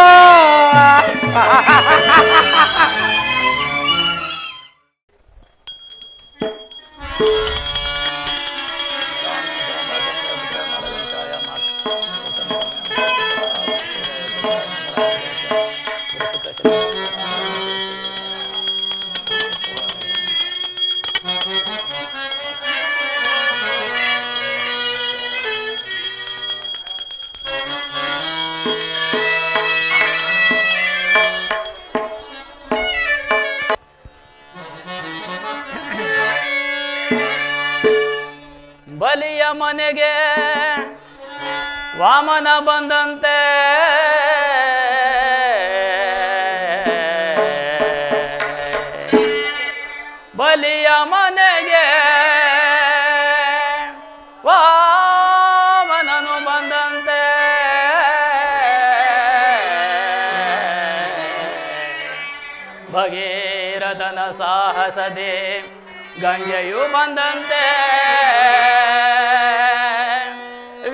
ಬಲಿಯ ಮನೆಗೆ ವಾಮನ ಬಂದಂತೆ ಬಲಿಯ ಮನೆಗೆ ವಾಮನನು ಬಂದಂತೆ ಭಗೀರಥನ ಸಾಹಸದೆ ಗಂಗೆಯು ಬಂದಂತೆ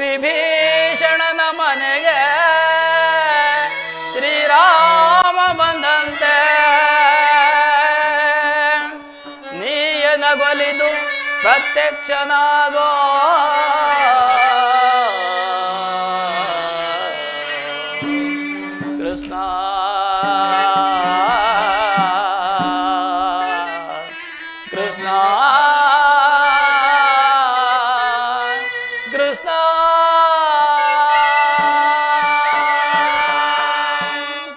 ವಿಭೀಷಣನ ಮನೆಗೆ ಶ್ರೀರಾಮ ಬಂದಂತೆ ನೀಯನಗೊಲಿದು ಪ್ರತ್ಯಕ್ಷನಾಗೋ ಕೃಷ್ಣ ಕೃಷ್ಣ ಕೃಷ್ಣ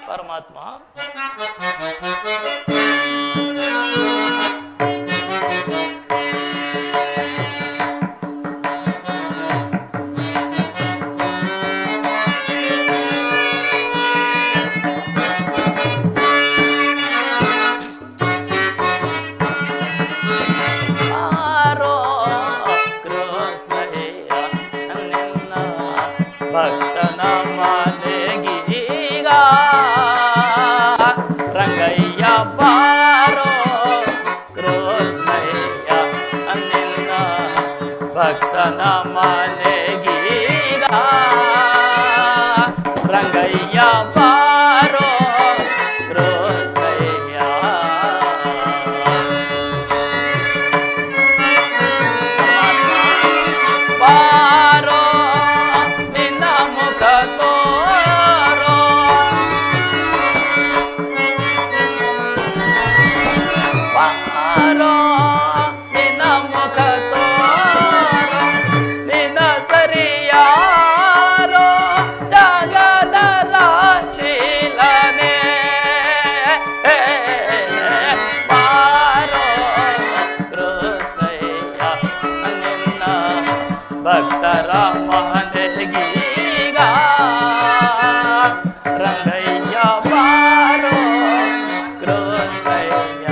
ಪರಮಾತ್ಮ ಭಕ್ತನ ಮನೆಗೀಗ ರಂಗಯ್ಯ ಬಾರೋ ಕೃಷ್ಣಯ್ಯ ನಿನ್ನ ಭಕ್ತನ ಮನೆಗೀಗ ರಂಗಯ್ಯ ಬಾರೋ ಕೃಷ್ಣಯ್ಯ ಬಾರೋ ನಿನ್ನ ಮುಖ ತೋರೋ ನಿನ್ನ ಸರಿಯಾರೋ ಜಗದಲ ಶೀಲನೆ ಬಾರೋ ಕೃಷ್ಣಯ್ಯ ನಿನ್ನ ಭಕ್ತರ ಮನೆಗೀಗ ರಂಗಯ್ಯ ಬಾರೋ ಕೃಷ್ಣಯ್ಯ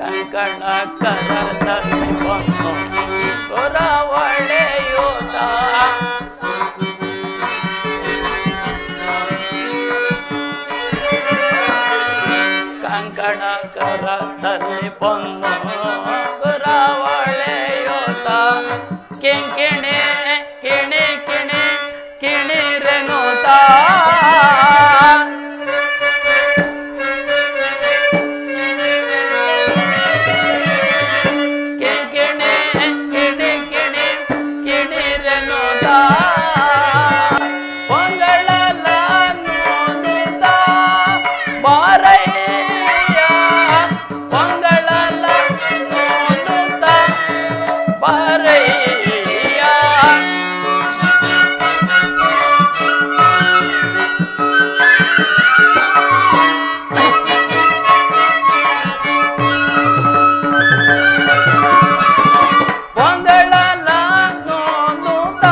ಕಂಕಣ ಕರದಲ್ಲಿ ಬಂದು ಹೊರವಳೆಯೂತ ಕಂಕಣ ಕರದಲ್ಲಿ ಬಂದು ಹೊರವಳೆಯೂತ ಕಿಂಕಿಣಿ ಕಿಣಿ ಕಿಣಿ ಕಿಣಿರೆನುತ ಪೊಂಗಳಲ ನೋಡುತ್ತ ಬಾರಯ್ಯ ಪೊಂಗಳಲ ನೋಡುತ್ತ ಬಾರಯ್ಯ ಪೊಂಗಳಲ ನೋಡುತ್ತ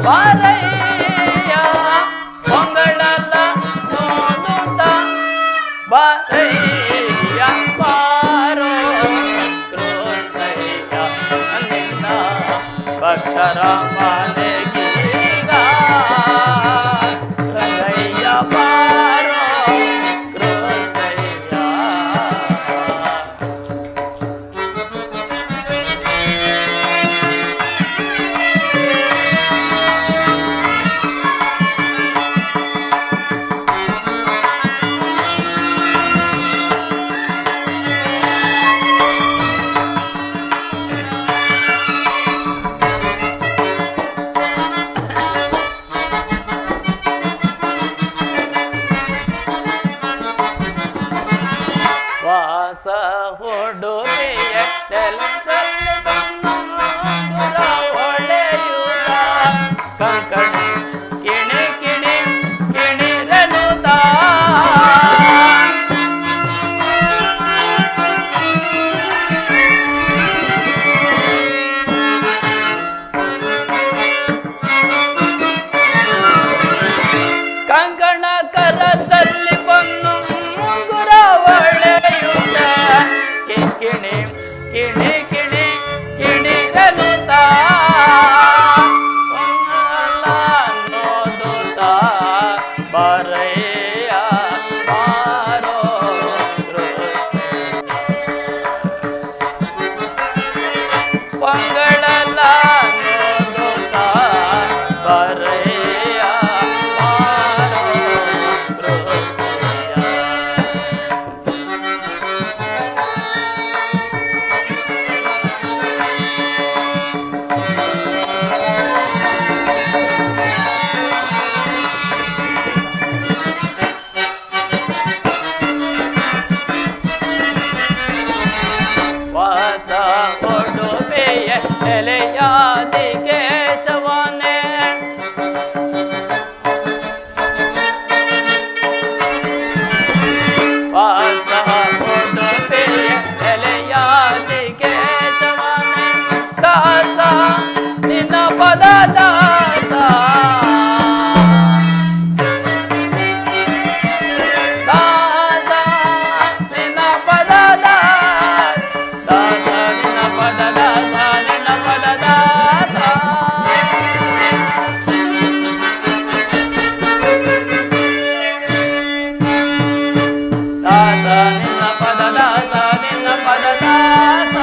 ಬಾರಯ್ಯ ಪೊಂಗಳಲ ನೋಡುತ್ತ ಬಾರಯ್ಯ ಬಾರೋ ಕೃಷ್ಣಯ್ಯ ನಿನ್ನ ಭಕ್ತರ ಮನೆಗೀಗ ರಂಗಯ್ಯ ಬಾರೋ ಕೃಷ್ಣಯ್ಯ ವಾಸ ಹೊಡುಗೆಯ ನೆಲದಲ್ಲಿ ಬಂದ ಹೊಳೆಯುವ ಕಂಕಣ ಕಿಣಿ ಕಿಣಿ ಕಿಣಿರನುತ ಕಂಕಣ ಕರದಲ್ಲಿ ಬಂದು ಮುಂಗುರ ಹೊಳೆಯುತ್ತ ಕಿಣಿ ಕಿಣಿ ಕಿಣಿ ಕಿಣಿರನುತ ನೋಡುತ್ತ ಬಾರಯ್ಯ ಬಾರೋ ಪೊಂಗಳಲ ನೋಡುತ್ತ ಬಾರಯ್ಯ ಬಾರೋ ಕೃಷ್ಣಯ್ಯ ವಾಸ ಕೊಡುವೆಯ ಎಲೆಯಾದಿ ಕೇಶವನೇ ವಾಸ ಕೊಡುವೆಯ ಎಲೆಯಾದಿ ಕೇಶವನೇ ದಾಸ ನಿನ್ನ ಪದ ದಾಸ ದಾಸ ನಿನ್ನ ಪದ ದಾಸ ದಾಸ ನಿನ್ನ ಪದ ದಾಸ ನಿನ್ನ ಪದ ದಾಸ ದಾಸ ನಿನ್ನ ಪದ ದಾಸ ನಿನ್ನ ಪದ ದಾಸ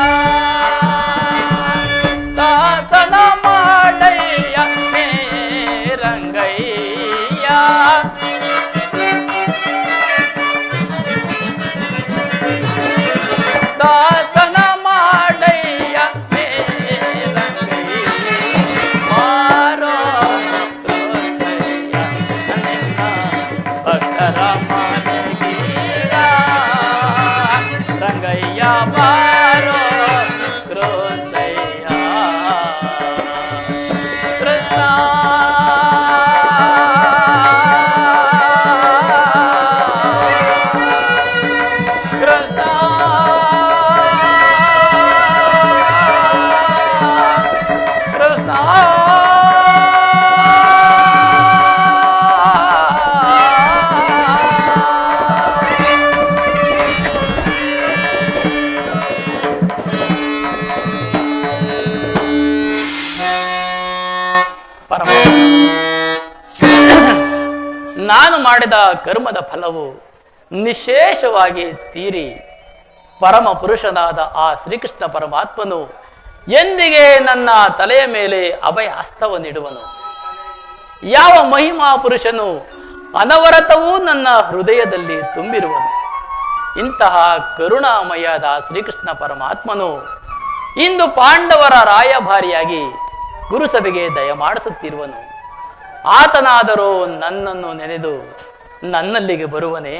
ದಾಸನ ಮಾಡಯ್ಯ ಹೇ ರಂಗಯ್ಯ ದಾಸನ ಮಾಡಯ್ಯ ಹೇ ರಂಗಯ್ಯ ಮಾರೋ ಕೃಷ್ಣಯ್ಯ ನಿನ್ನ ಭಕ್ತರ ಮನೆಗೀಗ ರಂಗಯ್ಯ ಬಾರೋ ಕೃಷ್ಣಯ್ಯ ಕೃಷ್ಣ ಕೃಷ್ಣ ಕೃಷ್ಣ ಪರಮ ನಾನು ಮಾಡಿದ ಕರ್ಮದ ಫಲವು ನಿಶೇಷವಾಗಿ ತೀರಿ ಪರಮ ಪುರುಷನಾದ ಆ ಶ್ರೀಕೃಷ್ಣ ಪರಮಾತ್ಮನು ಎಂದಿಗೆ ನನ್ನ ತಲೆಯ ಮೇಲೆ ಅಭಯ ಹಸ್ತವನ್ನಿಡುವನು. ಯಾವ ಮಹಿಮಾ ಪುರುಷನು ಅನವರತವೂ ನನ್ನ ಹೃದಯದಲ್ಲಿ ತುಂಬಿರುವನು. ಇಂತಹ ಕರುಣಾಮಯದ ಶ್ರೀಕೃಷ್ಣ ಪರಮಾತ್ಮನು ಇಂದು ಪಾಂಡವರ ರಾಯಭಾರಿಯಾಗಿ ಗುರುಸಭೆಗೆ ದಯಮಾಡಿಸುತ್ತಿರುವನು. ಆತನಾದರೂ ನನ್ನನ್ನು ನೆನೆದು ನನ್ನಲ್ಲಿಗೆ ಬರುವನೆ.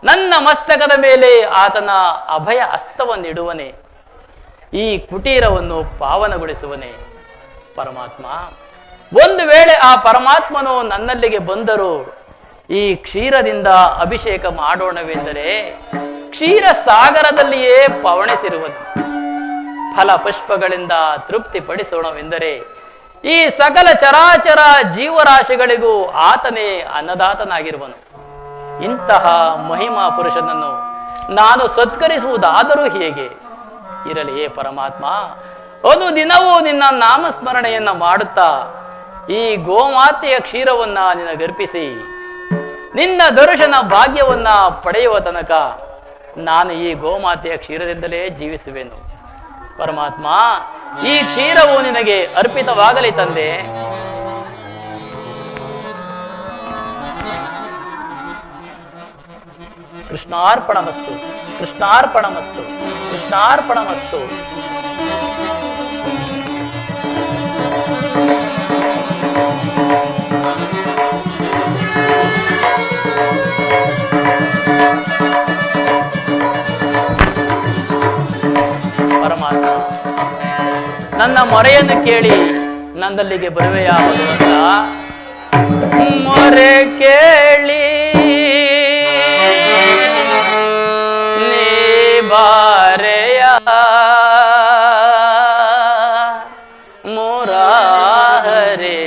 ನನ್ನ ಮಸ್ತಕದ ಮೇಲೆ ಆತನ ಅಭಯ ಹಸ್ತವನ್ನಿಡುವನೆ. ಈ ಕುಟೀರವನ್ನು ಪಾವನಗೊಳಿಸುವನೆ. ಪರಮಾತ್ಮ, ಒಂದು ವೇಳೆ ಆ ಪರಮಾತ್ಮನು ನನ್ನಲ್ಲಿಗೆ ಬಂದರೂ ಈ ಕ್ಷೀರದಿಂದ ಅಭಿಷೇಕ ಮಾಡೋಣವೆಂದರೆ ಕ್ಷೀರ ಸಾಗರದಲ್ಲಿಯೇ ಪವಣಿಸಿರುವನು. ಫಲ ಪುಷ್ಪಗಳಿಂದ ತೃಪ್ತಿಪಡಿಸೋಣವೆಂದರೆ ಈ ಸಕಲ ಚರಾಚರ ಜೀವರಾಶಿಗಳಿಗೂ ಆತನೇ ಅನ್ನದಾತನಾಗಿರುವನು. ಇಂತಹ ಮಹಿಮಾ ಪುರುಷನನ್ನು ನಾನು ಸತ್ಕರಿಸುವುದಾದರೂ ಹೇಗೆ? ಇರಲಿ ಪರಮಾತ್ಮ, ಒಂದು ದಿನವೂ ನಿನ್ನ ನಾಮಸ್ಮರಣೆಯನ್ನ ಮಾಡುತ್ತಾ ಈ ಗೋಮಾತೆಯ ಕ್ಷೀರವನ್ನ ನಿನಗರ್ಪಿಸಿ ನಿನ್ನ ದರ್ಶನ ಭಾಗ್ಯವನ್ನ ಪಡೆಯುವ ತನಕ ನಾನು ಈ ಗೋಮಾತೆಯ ಕ್ಷೀರದಿಂದಲೇ ಜೀವಿಸುವೆನು. ಪರಮಾತ್ಮ, ಈ ಕ್ಷೀರವು ನಿನಗೆ ಅರ್ಪಿತವಾಗಲಿ ತಂದೆ. ಕೃಷ್ಣಾರ್ಪಣಮಸ್ತು, ಕೃಷ್ಣಾರ್ಪಣಮಸ್ತು, ಕೃಷ್ಣಾರ್ಪಣಮಸ್ತು. ಪರಮಾತ್ಮ, ನನ್ನ ಮೊರೆಯನ್ನು ಕೇಳಿ ನನ್ನಲ್ಲಿಗೆ ಬರುವೆಯಾ ಭಗವಂತ? ಮೊರೆ ಕೇಳಿ ನೀ ಬಾರೆಯ ಮುರಾಹರೇ,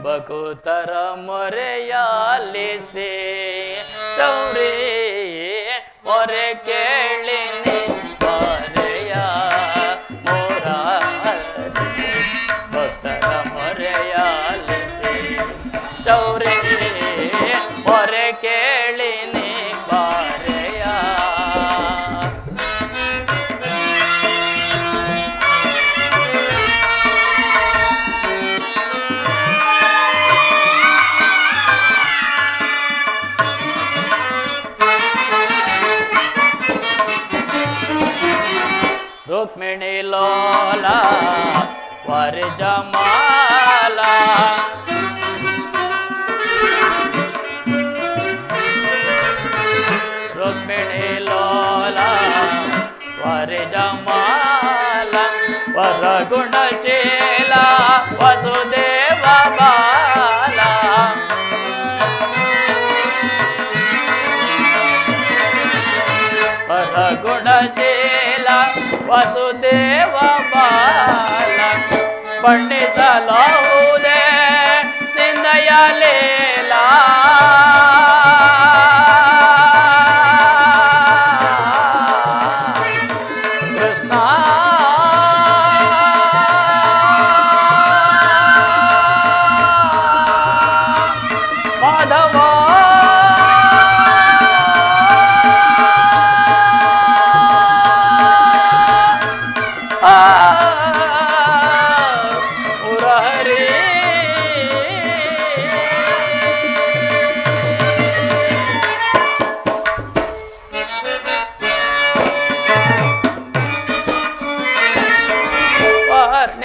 ಬಕುತರ ಮೊರೆಯಾಲಿಸೆ ಶೌರೇ. ಮೊರೆ ಕೇಳಿ ನೀ ಬಾರೆಯ ಮುರಾಹರೇ, ಭಕ್ತರ ಮೊರೆಯಾಲಿಸೆ ಶೌರೇ. ಮೊರೆ ಕೇಳಿ ನೀ ಬಾರೆಯ. ರುಕ್ಮಿಣಿ ಲೋಲ ವರ ಜಮಾಲ, ರುಕ್ಮಿಣಿ ಲೋಲ ವರ ಜಮಾಲ, ವರ ಗುಣಶೀಲ ವಸುದೇವ ಬಾಲ. ವರ ಗುಣಶೀಲ ವಸುದೇವ ಬಾಲ, ಬಣ್ಣಿಸಲಹುದೇ ನಿನ್ನಯ ಲೀಲಾ. ಕೃಷ್ಣ ಮಾಧವ ಮುರಹರಿ.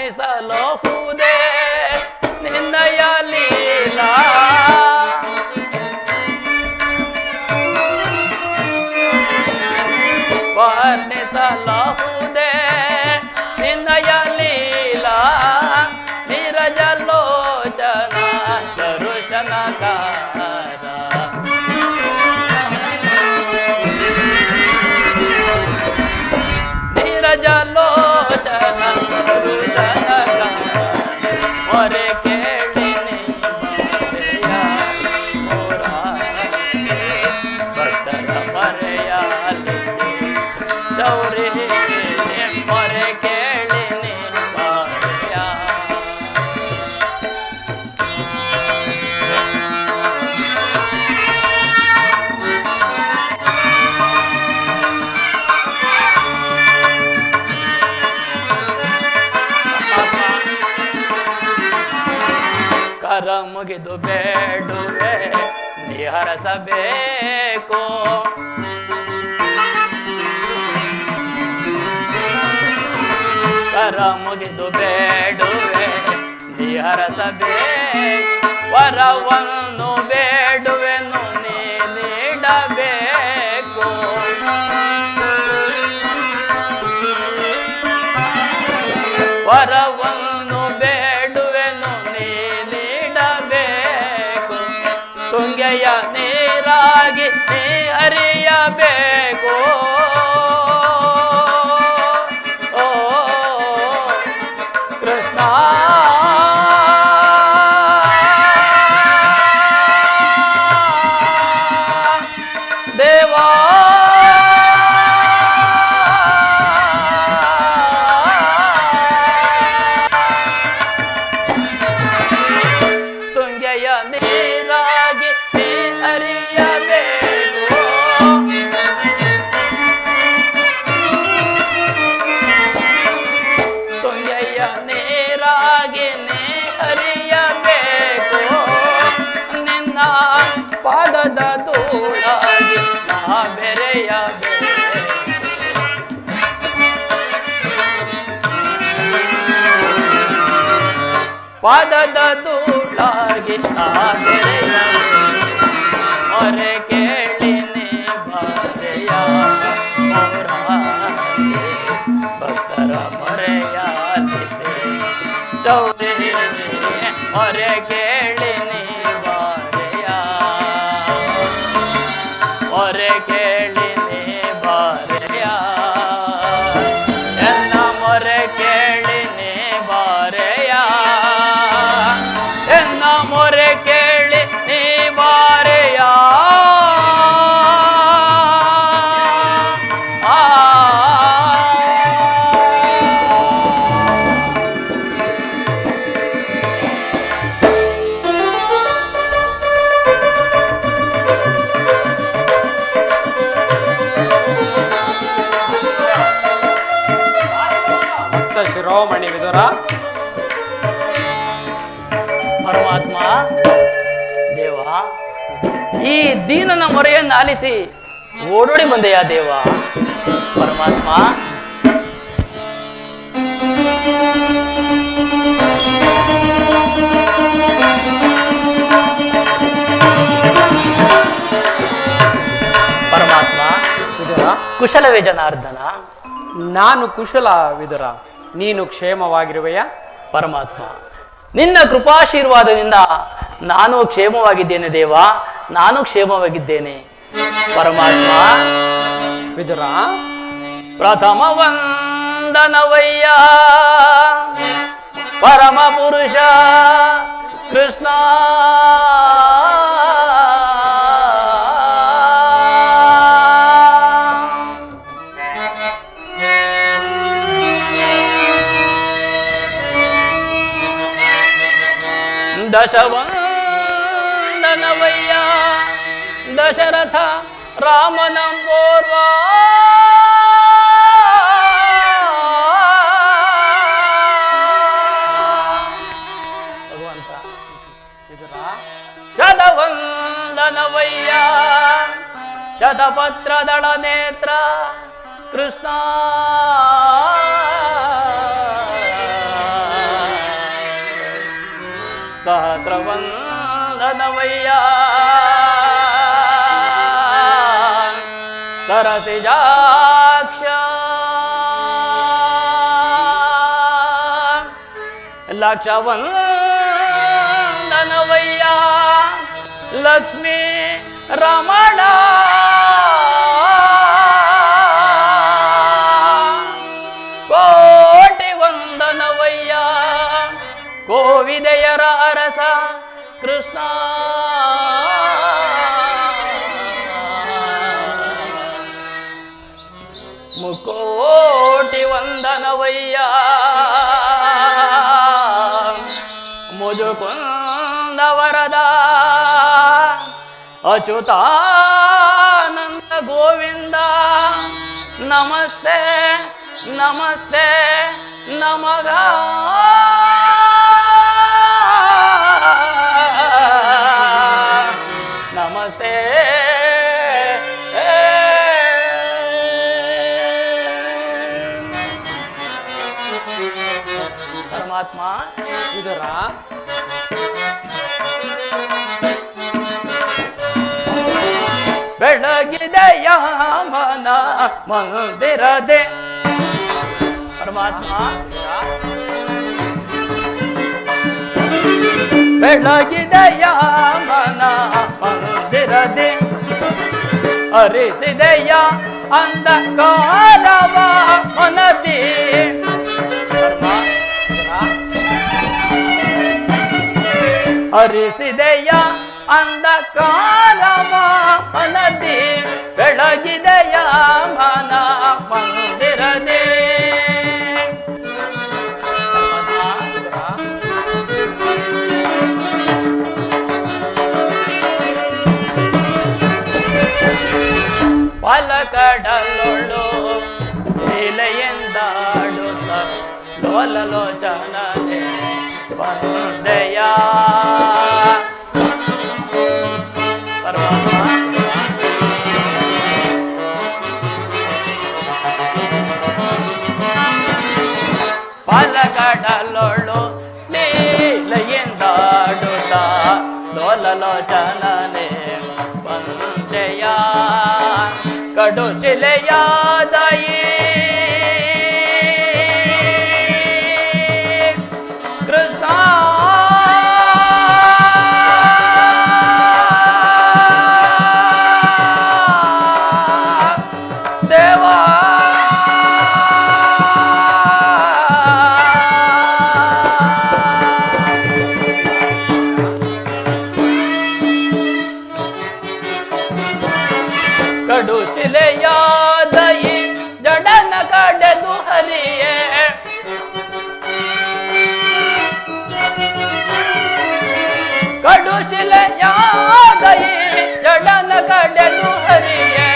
ವರ್ಣಿಸಲಹುದೇ ನಿನ್ನಯ ಲೀಲಾ. ವರ್ಣಿಸಲಹುದೇ ನಿನ್ನಯ ಲೀಲಾ. ನೀರಜ ಲೋಚನ ದರುಶನಕಾರ, ನೀರಜ ಲೋಚನ ದರುಶನಕಾರ. ಮೊರೆ ಕೇಳಿ ನೀ ಬಾರೆಯ ಮುರಾರೇ, ಭಕ್ತರ ಮೊರೆಯಾಲಿಸೆ ಶೌರೇ. ಮೊರೆ ಕೇಳಿ ನೀ ಬಾರೆಯ. ಕರ ಮುಗಿದು ಬೇಡುವೆ ನೀ ಹರಸಬೇಕು. ವರ ಮುಗಿದು ಬೇಡುವೆ ನೀ ಹರಸಬೇಕು ವರವನ್ನು ಬೇಡುವೆನು ನೀ ನೀಡಬೇಕು ವರವನ್ನು ಬೇಡುವೆನು ನೀ ನೀಡಬೇಕು ತುಂಗೆಯ ನೀರಾಗಿ ನೀ ಹರಿಯಬೇಕು ಕೃಷ್ಣ ದೇವಾ ತುಂಗೆಯ ನೀರಾಗಿ ನೀ ಹರಿಯಬೇಕು ತುಂಗೆಯ ನೀರಾಗಿ ನೀ ಹರಿಯಬೇಕು ನಿನ್ನ ಪಾದದ ಧೂಳಾಗಿ ನಾ ಬೆರೆಯಬೇಕು ಪಾದದ ಧೂಳಾಗಿ ನಾ ಬೆರೆಯಬೇಕು ಮೊರೆ ಕೇಳಿ ನೀ ಬಾರೆಯ ಮೌರಾರಿ ಭಕ್ತರ ಮೊರೆಯಾಲಿಸೆ ಚೌರಿ ಮೊರೆ ಕೇಳಿ ನೀ ಬಾರೆಯ ಮೊರೆ ಕೇಳಿ ನೀ ಬಾರೆಯ ಎನ್ನ ಮೊರೆ ಕೇಳಿ ನೀ ಬಾರೆಯ ಎನ್ನ ಮೊರೆ ಕೇಳಿ ನೀ ಬಾರೆಯ ಭಕ್ತ ಶಿರೋಮಣಿ ವಿದುರ ಪರಮಾತ್ಮ ದೇವ ಈ ದೀನನ ಮೊರೆಯನ್ನು ಆಲಿಸಿ ಓಡೋಡಿ ಬಂದೆಯಾ ದೇವ ಪರಮಾತ್ಮ ಪರಮಾತ್ಮ ವಿದುರ ಕುಶಲವೇ ಜನಾರ್ದನ ನಾನು ಕುಶಲ ವಿದುರ ನೀನು ಕ್ಷೇಮವಾಗಿರುವೆಯಾ ಪರಮಾತ್ಮ ನಿನ್ನ ಕೃಪಾಶೀರ್ವಾದದಿಂದ ನಾನು ಕ್ಷೇಮವಾಗಿದ್ದೇನೆ ದೇವ ನಾನು ಕ್ಷೇಮವಾಗಿದ್ದೇನೆ ಪರಮಾತ್ಮ ವಿದುರ ಪ್ರಥಮ ವಂದನವಯ್ಯ ಪರಮ ಪುರುಷ ಕೃಷ್ಣ ದಶವಂದನವಯ್ಯ ದಶರಥ ರಾಮನ ಪೂರ್ವ ಭಗವಂತ ಶತವಂದನವಯ್ಯ ಶತಪತ್ರದಳ ನೇತ್ರ ಕೃಷ್ಣ ಸಹಸ್ರವಂದನವಯ್ಯ ಸರಸಿಜಾಕ್ಷ ಲಕ್ಷವಂದನವಯ್ಯ ಲಕ್ಷ್ಮೀ ರಮಣ ಕೋಟಿ ವಂದನವಯ್ಯ ಕೋವಿದೆಯರ ಅರಸ ಕೃಷ್ಣ ಮುಕೋಟಿ ವಂದನವಯ್ಯ ಮುಜುಕುಂದ ವರದ ಅಚ್ಯುತಾನಂದ ಗೋವಿಂದ ನಮಸ್ತೆ ನಮಸ್ತೆ ನಮಗ ನಮಸ್ತೆ ಪರಮಾತ್ಮ ವಿದುರ ಬೆಳಗಿದೆಯ ಮನ ಮಂದಿರದೆ. ಪರಮಾತ್ಮ ಬೆಳಗಿದೆಯ ಮನ ಮಂದಿರದೆ, ಅರಿಸಿದೆಯ ಅಂಧಕಾರವ ಮನದಿ. ಹರಿಸಿದೆಯ ಅಂಧಕಾರವ ಮನದಿ, ಬೆಳಗಿದೆಯ ಮನ ಮಂದಿರದೆ. ಪಾಲಕಡಲೊಳು ಲೀಲೆಯೆಂದಾಡುತ್ತ ಲೋಲಲೋಚನನೆ ಬಂದೆಯ. ಪಾಲಕಡಲೊಳು ಲೀಲೆಯೆಂದಾಡುತ್ತ ಲೋಲಲೋಚನನೆ ಬಂದೆಯ. ಕಡು ಶಿಲೆಯಾದಯಿ ಕೃಷ್ಣ ದೇವಾ. ಕಡು ಶಿಲೆಯಾದಯಿ ಜಡನ ಕಡೆದು ಹರಿಯೇ. ಕಡು ಶಿಲೆಯಾದಯಿ ಜಡನ ಕಡೆದು ಹರಿಯೇ.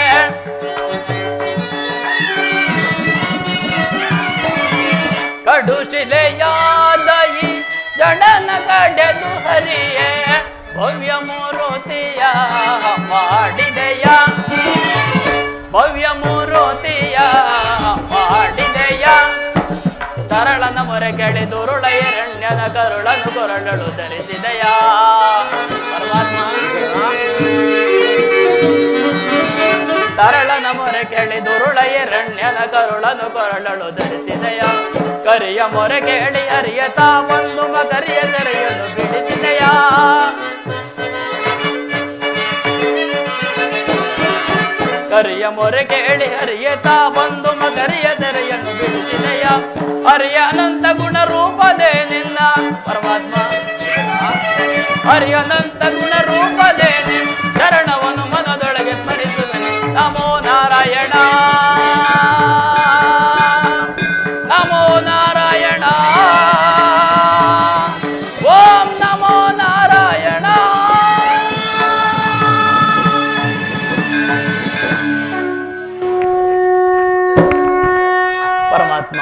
ಕಡು ಶಿಲೆಯಾದಯಿ ಜಡನ ಕಡೆದು ಹರಿಯೇ. ಭವ್ಯ ಮೂರುತಿಯ ಮಾಡಿದೆಯ, ಭವ್ಯ ಮೂರುತಿಯ ಮಾಡಿದೆಯ. ತರಳನ ಮೊರೆ ಕೆಳಿ ದುರುಳ ಎರಣ್ಯನ ಕರುಳನು ಕೊರಳಳು ಧರಿಸಿದೆಯ. ಪರಮಾತ್ಮ ತರಳನ ಮೊರೆ ಕೆಳಿ ದುರುಳ ಎರಣ್ಯನ ಕರುಳನು ಕೊರಳಳು ಧರಿಸಿದೆಯ. ಕರಿಯ ಮೊರೆ ಕೇಳಿ ಅರಿಯತ ಒಂದು ಮಕರಿಯ ತೆರೆಯನ್ನು ಬಿಡಿಸಿದೆಯ. ಕರಿಯ ಮೊರೆ ಕೇಳಿ ಹರಿಯತ ಬಂದು ಮಕರಿಯ ತೆರೆಯನ್ನು ಬಿಡಿಸಿದೆಯ. ಹರಿಯ ಅನಂತ ಗುಣ ರೂಪದೇ ನಿನ್ನ. ಪರಮಾತ್ಮ ಹರಿಯ ಅನಂತ ಗುಣ ರೂಪದೇ ನಿನ್ನ ಚರಣವನ್ನು ಮನದೊಳಗೆ ಸ್ಮರಿಸುವೆನು. ನಮೋ ನಾರಾಯಣ, ನಮೋ ನಾರಾಯಣ, ಓಂ ನಮೋ ನಾರಾಯಣ. ಪರಮಾತ್ಮ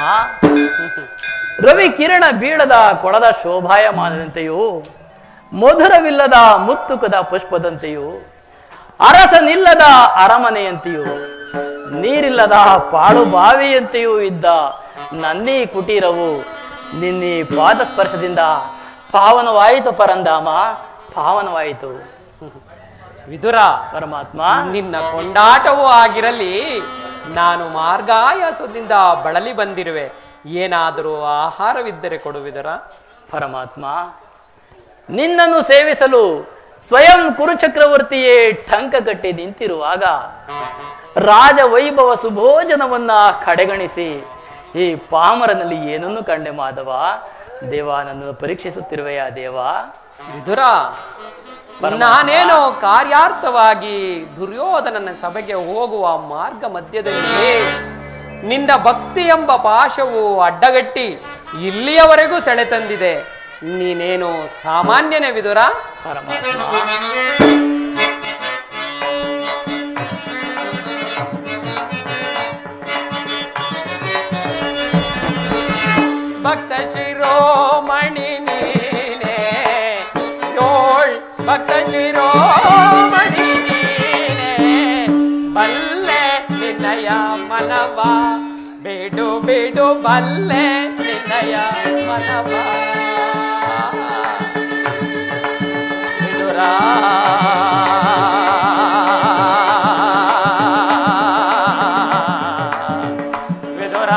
ರವಿ ಕಿರಣ ಬೀಳದ ಕೊಳದ ಶೋಭಾಯಮಾನದಂತೆಯೂ, ಮಧುರವಿಲ್ಲದ ಮುತ್ತುಕದ ಪುಷ್ಪದಂತೆಯೂ, ಅರಸನಿಲ್ಲದ ಅರಮನೆಯಂತೆಯೂ, ನೀರಿಲ್ಲದ ಪಾಳು ಬಾವಿಯಂತೆಯೂ ಇದ್ದ ನನ್ನೀ ಕುಟೀರವು ನಿನ್ನೆ ಪಾದ ಸ್ಪರ್ಶದಿಂದ ಪಾವನವಾಯಿತು. ಪರಂಧಾಮ ಪಾವನವಾಯಿತು. ವಿದುರ, ಪರಮಾತ್ಮ ನಿನ್ನ ಕೊಂಡಾಟವೂ ಆಗಿರಲಿ, ನಾನು ಮಾರ್ಗಾಯಾಸದಿಂದ ಬಳಲಿ ಬಂದಿರುವೆ. ಏನಾದರೂ ಆಹಾರವಿದ್ದರೆ ಕೊಡು ವಿದುರ. ಪರಮಾತ್ಮ ನಿನ್ನನ್ನು ಸೇವಿಸಲು ಸ್ವಯಂ ಕುರುಚಕ್ರವರ್ತಿಯೇ ಟಂಕ ಕಟ್ಟಿ ನಿಂತಿರುವಾಗ ರಾಜ ವೈಭವ ಸುಭೋಜನವನ್ನ ಕಡೆಗಣಿಸಿ ಈ ಪಾಮರನಲ್ಲಿ ಏನನ್ನು ಕಂಡೆ ಮಾಧವ. ದೇವ, ನನ್ನನ್ನು ಪರೀಕ್ಷಿಸುತ್ತಿರುವೆಯಾ ದೇವ? ವಿದುರ, ನಾನೇನೋ ಕಾರ್ಯಾರ್ಥವಾಗಿ ದುರ್ಯೋಧನನ ಸಭೆಗೆ ಹೋಗುವ ಮಾರ್ಗ ಮಧ್ಯದಲ್ಲಿ ನಿನ್ನ ಭಕ್ತಿ ಎಂಬ ಪಾಶವು ಅಡ್ಡಗಟ್ಟಿ ಇಲ್ಲಿಯವರೆಗೂ ಸೆಳೆತಂದಿದೆ. ನೀನೇನು ಸಾಮಾನ್ಯನೇ ವಿದುರ? ಪರಮಾತ್ಮ ಭಕ್ತ ಶಿರೋಮಣಿ ನೀನೇ, ಯೋಳ್ ಭಕ್ತ ಶಿರೋಮಣಿ ನೀನೇ, ಬಲ್ಲೆ ನಿನ್ನಯ ಮನವ ಬಿಡು ಬಿಡು ಬಲ್ಲೆ ನಿನ್ನಯ ನಿನ್ನಯ ಮನವ ವಿದುರ ವಿದುರ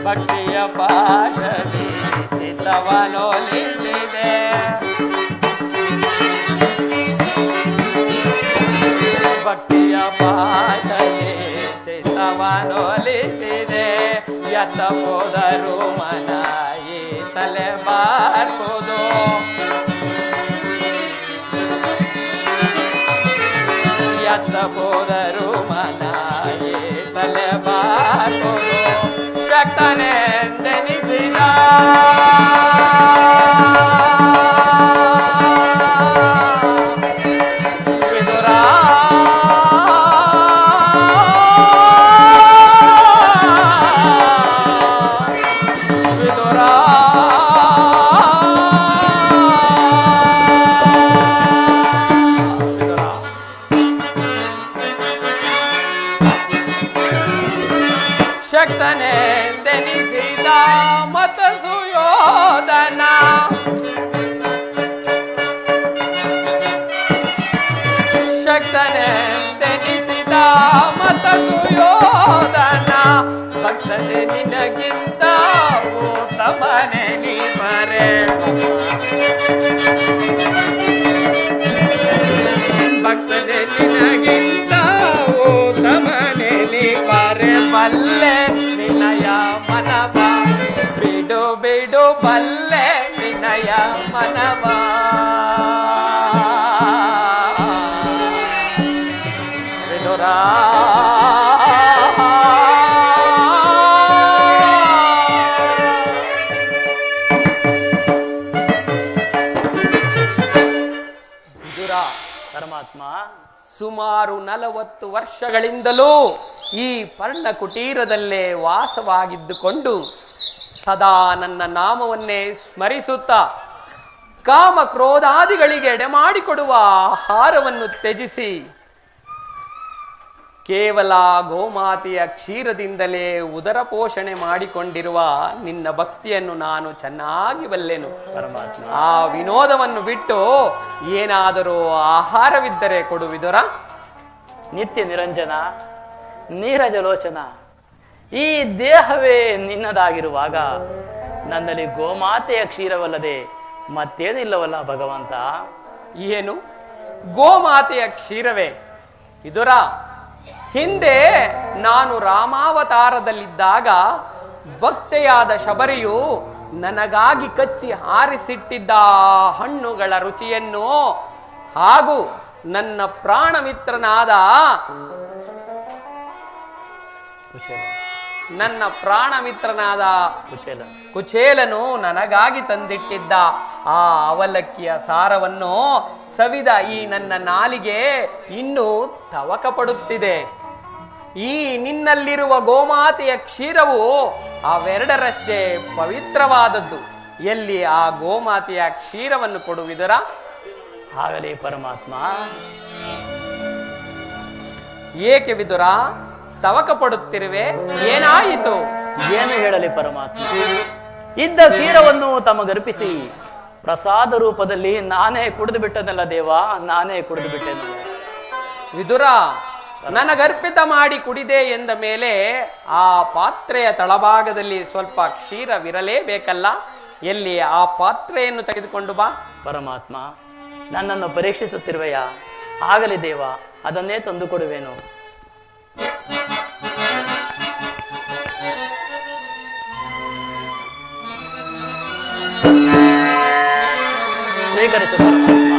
ಭಕ್ತಿಯ ಪಾಶವಿ ಚಿತ್ತವನೊಲಿಸಿದೆ ಭಕ್ತಿಯ ಪಾಶವಿ ಚಿತ್ತವನೊಲಿಸಿದೆ ಎತ್ತ ಹೋದರು ಮನ ಈ ತಲೆ ಬಾರ್ಬೋದು ಎತ್ತ ಹೋದರು ಮನ ಈ ತಲೆ ಬಾರ್ಬೋದು ಶಕ್ತನೆಂದೆನಿಸಿದ ವಿದುರ ವಿದುರ ಶಕ್ತನೆಂದೆನಿಸಿದ ಮತ ಸುಯೋಧನ ಶಕ್ತನೆಂದೆನಿಸಿದ ಮತ ಸುಯೋಧನ ಭಕ್ತನೆ ನಿನಗಿಂತ ಉತ್ತಮನೆ ನೀ ಬರೆ ಭಕ್ತನೆ ನಿನಗಿಂತ ಉತ್ತಮನೆ ನೀ ಬರೆ ಬಲ್ಲೆ ನಿನಯ ಮನವ ಬಿಡು ಬಿಡು ಬಲ್ಲೆ ನಿನಯ ಮನವ ವಿದುರ ವಿದುರ ಪರಮಾತ್ಮ ಸುಮಾರು 40 ವರ್ಷಗಳಿಂದಲೂ ಈ ಪರ್ಣ ಕುಟೀರದಲ್ಲೇ ವಾಸವಾಗಿದ್ದುಕೊಂಡು ಸದಾ ನನ್ನ ನಾಮವನ್ನೇ ಸ್ಮರಿಸುತ್ತಾ ಕಾಮ ಕ್ರೋಧಾದಿಗಳಿಗೆ ಎಡೆಮಾಡಿಕೊಡುವ ಆಹಾರವನ್ನು ತ್ಯಜಿಸಿ ಕೇವಲ ಗೋಮಾತೆಯ ಕ್ಷೀರದಿಂದಲೇ ಉದರ ಪೋಷಣೆ ಮಾಡಿಕೊಂಡಿರುವ ನಿನ್ನ ಭಕ್ತಿಯನ್ನು ನಾನು ಚೆನ್ನಾಗಿ ಬಲ್ಲೆನು ಪರಮಾತ್ಮ. ಆ ವಿನೋದವನ್ನು ಬಿಟ್ಟು ಏನಾದರೂ ಆಹಾರವಿದ್ದರೆ ಕೊಡು ವಿದುರ. ನಿತ್ಯ ನಿರಂಜನ ನೀರಜಲೋಚನ, ಈ ದೇಹವೇ ನಿನ್ನದಾಗಿರುವಾಗ ನನ್ನಲ್ಲಿ ಗೋಮಾತೆಯ ಕ್ಷೀರವಲ್ಲದೆ ಮತ್ತೇನಿಲ್ಲವಲ್ಲ ಭಗವಂತ. ಏನು ಗೋಮಾತೆಯ ಕ್ಷೀರವೇ ವಿದುರ? ಹಿಂದೆ ನಾನು ರಾಮಾವತಾರದಲ್ಲಿದ್ದಾಗ ಭಕ್ತೆಯಾದ ಶಬರಿಯು ನನಗಾಗಿ ಕಚ್ಚಿ ಹಾರಿಸಿಟ್ಟಿದ್ದ ಹಣ್ಣುಗಳ ರುಚಿಯನ್ನು ಹಾಗೂ ನನ್ನ ಪ್ರಾಣಮಿತ್ರನಾದ ಕುಚೇಲನು ನನಗಾಗಿ ತಂದಿಟ್ಟಿದ್ದ ಆ ಅವಲಕ್ಕಿಯ ಸಾರವನ್ನು ಸವಿದ ಈ ನನ್ನ ನಾಲಿಗೆ ಇನ್ನೂ ತವಕ ಪಡುತ್ತಿದೆ. ಈ ನಿನ್ನಲ್ಲಿರುವ ಗೋಮಾತೆಯ ಕ್ಷೀರವು ಅವೆರಡರಷ್ಟೇ ಪವಿತ್ರವಾದದ್ದು. ಎಲ್ಲಿ ಆ ಗೋಮಾತೆಯ ಕ್ಷೀರವನ್ನು ಕೊಡುವಿದರ? ಆಗಲೇ ಪರಮಾತ್ಮ. ಏಕೆ ವಿದುರ ತವಕ ಪಡುತ್ತಿರುವೆ? ಏನಾಯಿತು? ಏನು ಹೇಳಲಿ ಪರಮಾತ್ಮ, ಇದ್ದ ಕ್ಷೀರವನ್ನು ತಮಗರ್ಪಿಸಿ ಪ್ರಸಾದ ರೂಪದಲ್ಲಿ ನಾನೇ ಕುಡಿದು ಬಿಟ್ಟನಲ್ಲ ದೇವ, ನಾನೇ ಕುಡಿದು ಬಿಟ್ಟೆನು. ವಿದುರ, ನನಗರ್ಪಿತ ಮಾಡಿ ಕುಡಿದೆ ಎಂದ ಮೇಲೆ ಆ ಪಾತ್ರೆಯ ತಳಭಾಗದಲ್ಲಿ ಸ್ವಲ್ಪ ಕ್ಷೀರವಿರಲೇಬೇಕಲ್ಲ. ಎಲ್ಲಿ ಆ ಪಾತ್ರೆಯನ್ನು ತೆಗೆದುಕೊಂಡು ಬಾ. ಪರಮಾತ್ಮ, ನನ್ನನ್ನು ಪರೀಕ್ಷಿಸುತ್ತಿರುವೆಯ? ಆಗಲಿ ದೇವ, ಅದನ್ನೇ ತಂದು ಕೊಡುವೆನು. ಸ್ವೀಕರಿಸು ಪರಮಾತ್ಮ.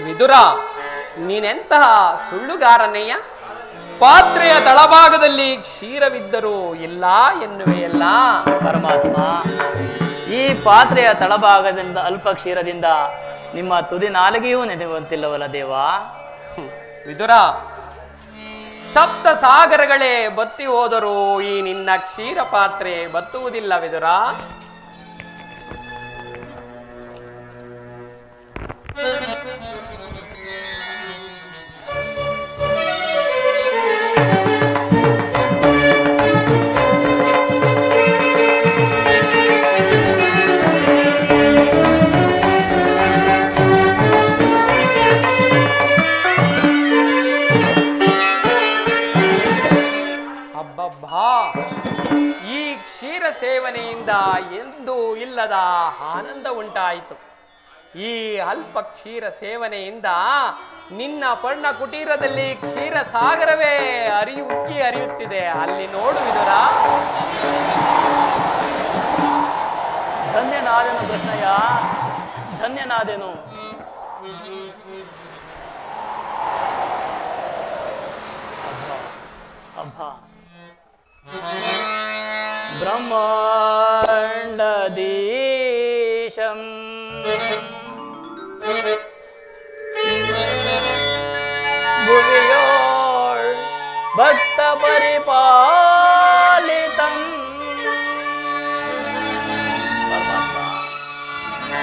ವಿದುರ, ನೀನೆಂತಹ ಸುಳ್ಳುಗಾರನಯ್ಯ? ಪಾತ್ರೆಯ ತಳಭಾಗದಲ್ಲಿ ಕ್ಷೀರವಿದ್ದರೂ ಇಲ್ಲ ಎನ್ನುವೆಯಲ್ಲ. ಪರಮಾತ್ಮ, ಈ ಪಾತ್ರೆಯ ತಳಭಾಗದಿಂದ ಅಲ್ಪ ಕ್ಷೀರದಿಂದ ನಿಮ್ಮ ತುದಿ ನಾಲಿಗೆಯೂ ನೆನೆಯುವಂತಿಲ್ಲವಲ್ಲ ದೇವ. ವಿದುರ, ಸಪ್ತ ಸಾಗರಗಳೇ ಬತ್ತಿ ಹೋದರೂ ಈ ನಿನ್ನ ಕ್ಷೀರ ಪಾತ್ರೆ ಬತ್ತುವುದಿಲ್ಲ ವಿದುರ. ರೀತಿಯಾದ ಆನಂದ ಉಂಟಾಯಿತು. ಈ ಅಲ್ಪ ಕ್ಷೀರ ಸೇವನೆಯಿಂದ ನಿನ್ನ ಪರ್ಣ ಕುಟೀರದಲ್ಲಿ ಕ್ಷೀರ ಸಾಗರವೇ ಉಕ್ಕಿ ಹರಿಯುತ್ತಿದೆ. ಅಲ್ಲಿ ನೋಡು ವಿದುರ. ಧನ್ಯನಾದೆನು ಕೃಷ್ಣಯ್ಯ, ಧನ್ಯನಾದೆನು. ಅಬ್ಬಾ ಬ್ರಹ್ಮಾಂಡದೀಶಂ ಭುವಿಯೋಳ್ ಭಕ್ತ ಪರಿಪಾಲಿತಂ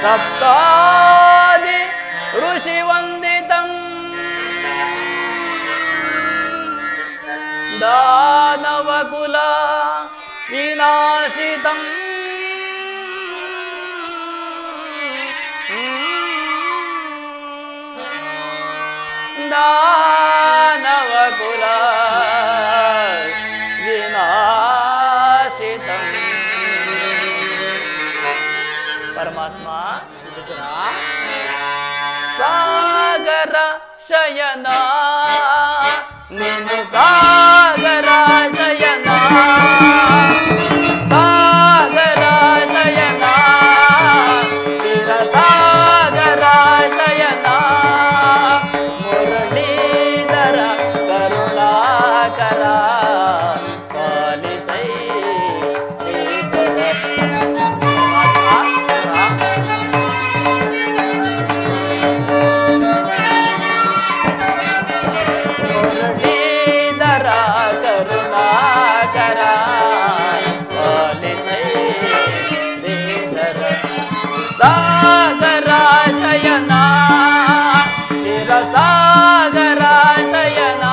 ಸಪ್ತಾದಿ ಋಷಿ ವಂದಿತಂ ದಾನವಕುಲ ವಿನಾಶಿತಂ ದಾನವಕುಲ ವಿನಾಶಿತಂ. ಪರಮಾತ್ಮ ಸಾಗರ ಶಯನ ನೀನು ಸಾಗರ ಶಯನ ಸಾಗರ ಶಯನ ಚಿರ ಸಾಗರ ಶಯನ ಮುರಳೀಧರ ಕರುಣಾಕರ ಪಾಲಿಸೈ ಸಾಗರ ಶಯನ ಚಿರ ಸಾಗರ ಶಯನ.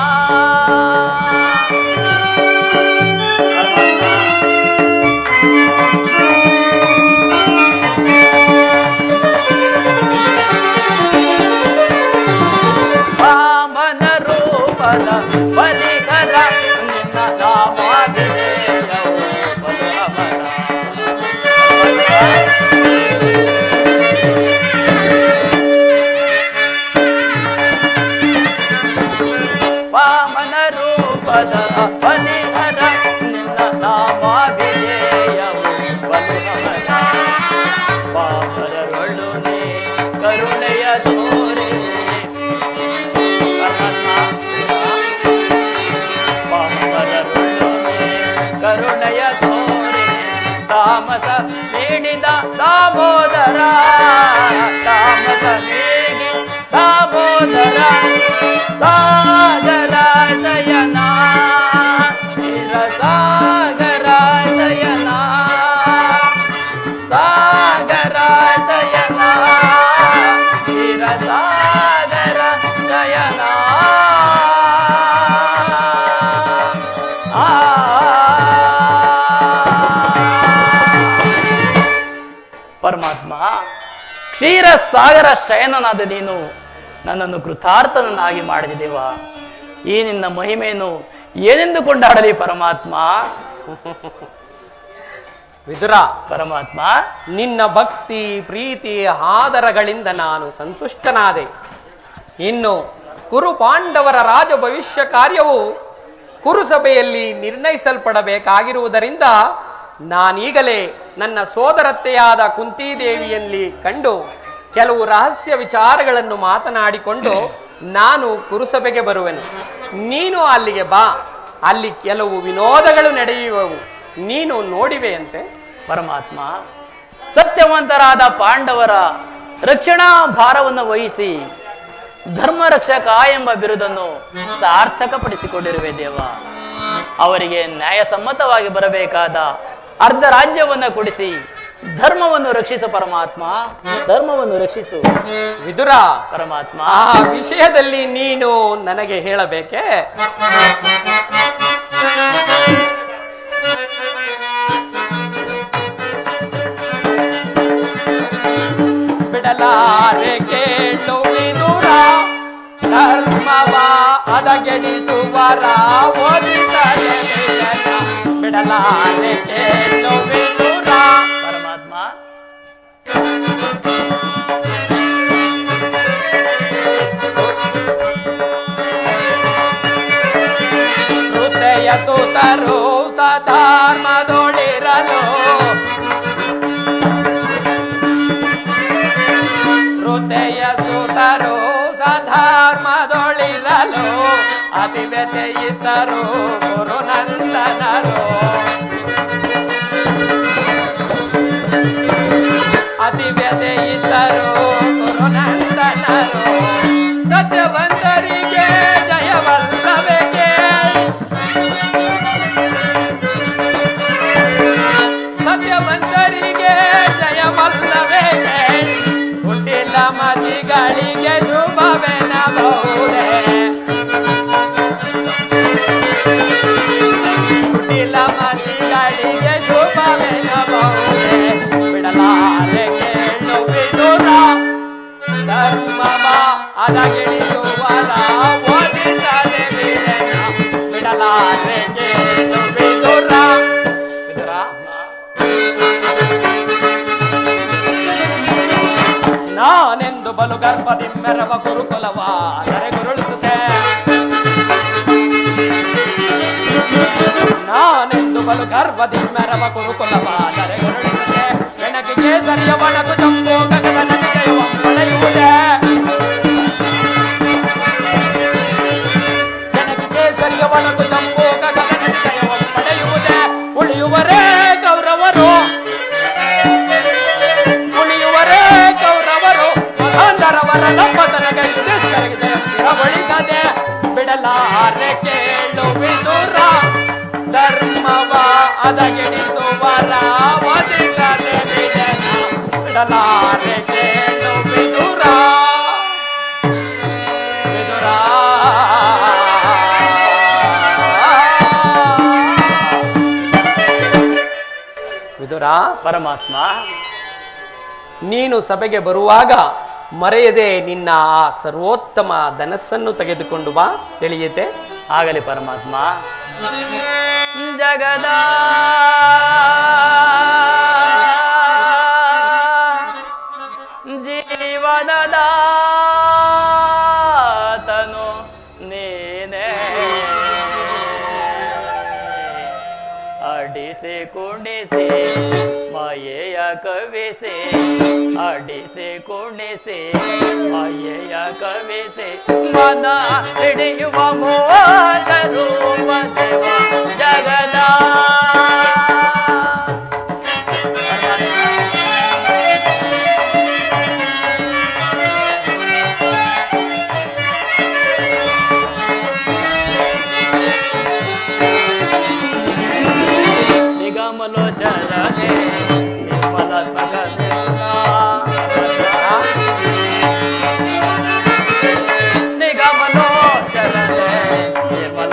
ವಾಮನ ರೂಪದ ಬಲಿಕರ ನಿನ್ನ ನಾಮಾಭಿಷೇಕವು ಬಲವರ. ವಾಮನ ರೂಪದ ಬಲಿಹರ ನಿನ್ನ ನಾಮಾಭಿಷೇಯವು ಬಲುಹರ. ಪಾಮರರೊಳು ನೀ ಕರುಣೆಯ ತೋರೆ ಪಾಮರರೊಳು ನೀ ಕರುಣೆಯ ತೋರೆ ತಾಮಸ ನೀಡಿದ ದಾಮೋದರ ತಾಮಸ ನೀಡಿ ದಾಮೋದರ ಸಾಗರ ಶಯನ ಚಿರ ಸಾಗರ ಶಯನ ಸಾಗರ ಶಯನ ಚಿರ ಸಾಗರ ಶಯನ. ಪರಮಾತ್ಮ ಕ್ಷೀರ ಸಾಗರ ಶಯನನಾದ ನೀನು ನನ್ನನ್ನು ಕೃತಾರ್ಥನನ್ನಾಗಿ ಮಾಡಿದೆ ದೇವ. ಈ ನಿನ್ನ ಮಹಿಮೆಯನ್ನು ಏನೆಂದು ಕೊಂಡಾಡಲಿ ಪರಮಾತ್ಮ. ವಿದುರ, ಪರಮಾತ್ಮ ನಿನ್ನ ಭಕ್ತಿ ಪ್ರೀತಿ ಆದರಗಳಿಂದ ನಾನು ಸಂತುಷ್ಟನಾದೆ. ಇನ್ನು ಕುರು ಪಾಂಡವರ ರಾಜ ಭವಿಷ್ಯ ಕಾರ್ಯವು ಕುರುಸಭೆಯಲ್ಲಿ ನಿರ್ಣಯಿಸಲ್ಪಡಬೇಕಾಗಿರುವುದರಿಂದ ನಾನೀಗಲೇ ನನ್ನ ಸೋದರತ್ತೆಯಾದ ಕುಂತಿದೇವಿಯಲ್ಲಿ ಕಂಡು ಕೆಲವು ರಹಸ್ಯ ವಿಚಾರಗಳನ್ನು ಮಾತನಾಡಿಕೊಂಡು ನಾನು ಕುರುಸಭೆಗೆ ಬರುವೆನು. ನೀನು ಅಲ್ಲಿಗೆ ಬಾ. ಅಲ್ಲಿ ಕೆಲವು ವಿನೋದಗಳು ನಡೆಯುವವು, ನೀನು ನೋಡಿವೆಯಂತೆ. ಪರಮಾತ್ಮ ಸತ್ಯವಂತರಾದ ಪಾಂಡವರ ರಕ್ಷಣಾ ಭಾರವನ್ನು ವಹಿಸಿ ಧರ್ಮ ರಕ್ಷಕ ಎಂಬ ಬಿರುದನ್ನು ಸಾರ್ಥಕಪಡಿಸಿಕೊಂಡಿರುವೆ ದೇವ. ಅವರಿಗೆ ನ್ಯಾಯಸಮ್ಮತವಾಗಿ ಬರಬೇಕಾದ ಅರ್ಧ ರಾಜ್ಯವನ್ನ ಕೊಡಿಸಿ ಧರ್ಮವನ್ನು ರಕ್ಷಿಸು ಪರಮಾತ್ಮ, ಧರ್ಮವನ್ನು ರಕ್ಷಿಸು. ವಿದುರ, ಪರಮಾತ್ಮ ಆ ವಿಷಯದಲ್ಲಿ ನೀನು ನನಗೆ ಹೇಳಬೇಕೆ? ಬಿಡಲಾರೆ ಕೇಳು ವಿದುರ, ಧರ್ಮವ ಅದಗೆಡಿಸುವರ ಓದಿಸಲೇ ಬಿಡಲಾರೆ ಕೇಳು ವಿದುರ. ಪರಮಾತ್ಮ ಧರ್ಮದೊಳಿರಲು ಅತಿ ವ್ಯತೆಯಿತರು ಗುರುನಂದನರು ಅತಿ ವ್ಯತೆಯಿತರು ಗುರುನಂದನರು ಸತ್ಯವಂತರಿಗೆ ಜಯವಲ್ಲವೇ ಸತ್ಯವಂತರಿಗೆ ಜಯವಲ್ಲವೇ ಹುಟ್ಟಿಲ್ಲ ಮತಿಗಳಿಗೆ ಶುಭವೆನಬಹುದೇ ಹುಟ್ಟಿಲ್ಲ ಮತಿಗಳಿಗೆ ಶುಭವೆನಬಹುದೇ ಬಿಡಲಾರೆ ಕೇಳು ವಿದುರ ಧರ್ಮವ ಅದಗಿಳಿಯುವರ ಓದಿಸದೆ ಬಿಡಲಾರೆ ಕೇಳು ವಿದುರ ವಿದುರ ನಾನೆಂದು ಬಲು ಗರ್ಭದಿ ಮೆರವ ಗುರುಕುಲವ ಧರೆಗುರುಳಿಸುತ್ತೆ ನಾನೆಂದು ಬಲು ಗರ್ಭದಿ ಮೆರವ ಗುರುಕುಲವ ಧರೆಗುರುಳಿಸುತ್ತೆ ಬೆನಕಿಗೆ ಸರಿಯ ಒಣಗು ಜಂಬೋ ಗಗನ ನದಿಗೆಯುವ ಪಡೆಯುವುದೇ ಬೆನಕಿಗೆ ಸರಿಯ ಒಣಗು ಜಂಬೋ ಗಗನ ನದಿಗೆಯುವ ಪಡೆಯುವುದೇ ಉಳಿಯುವರೇ ಕೌರವರು ಬಳಿಸದೆ ಬಿಡಲಾರೆ ಕೇಳು ವಿದುರ ಧರ್ಮವ ಅದಗಿಡಿಸುವರ ಒದಿಸದೆ ಬಿಡಲಾರೆ ಕೇಳು ವಿದುರ ವಿದುರ ವಿದುರ ಪರಮಾತ್ಮ ನೀನು ಸಭೆಗೆ ಬರುವಾಗ ಮರೆಯದೆ ನಿನ್ನ ಆ ಸರ್ವೋತ್ತಮ ಧನಸ್ಸನ್ನು ತೆಗೆದುಕೊಂಡು ಬಾ ತಿಳಿಯುತ್ತೆ ಆಗಲಿ ಪರಮಾತ್ಮ. ಜಗದ ಜೀವನದ ತನು ನೀನೇ ಅಡಿಸಿ ಕುಣಿಸಿ ಮಾಯೆಯ ಕವಿಸಿ ಅಡಿಸಿ ಕುಣಿಸಿ ಮಾಯೆಯ ಕವಿಸಿ ಮನ ಹಿಡಿಯುವ ಮೋದರು ದೇವ ಜಗದ ನಿಗಮಲೋಚನೆ ನಿರ್ಮಲ ನಿಗಮಲೋಚನೆ ನಿರ್ಮಲ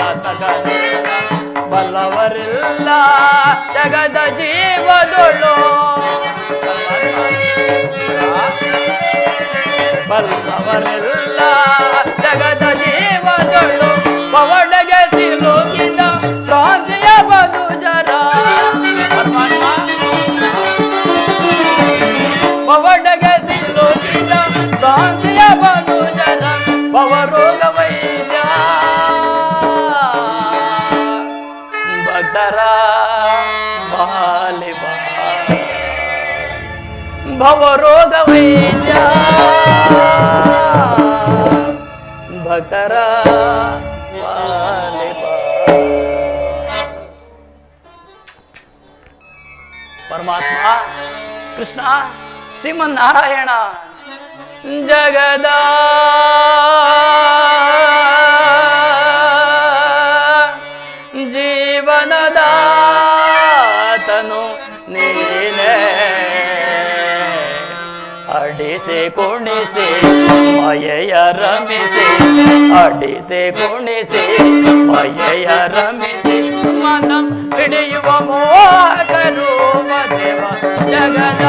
ಬಲ್ಲವರಿಲ್ಲ ಜಗದ ಜೀವದೊಳು ಬಲ್ಲವರಿಲ್ಲ ಜಗದ ಜೀವದೊಳು ಪವಳಗೆ ಸಿಲುಕಿದ ಕ್ರಾಂತಿಯ ಬದು ಜರ ಪವಳಗೆ ಸಿಲುಕಿದ ಕ್ರಾಂತಿಯ ಬದು ಜರ ಪವರೋಗ ವೈದ್ಯ ಭಕ್ತರ ಬಾಲಿ ಭವರೋಗ ವೈದ್ಯ ಭಕ್ತರ ಬಾಲಿ ಪರಮಾತ್ಮ ಕೃಷ್ಣ ಶ್ರೀಮನ್ನಾರಾಯಣ ಜಗದ ಜೀವನದ ತನು ನೀನೇ ಅಡಿಸಿ ಕುಣಿಸಿ ಮಾಯೆಯ ರಮಿಸಿ ಅಡಿಸಿ ಕುಣಿಸಿ ಮಾಯೆಯ ರಮಿಸಿ ಮನ ಹಿಡಿಯುವ ಮೋಹಕರು ದೇವ ಜಗದ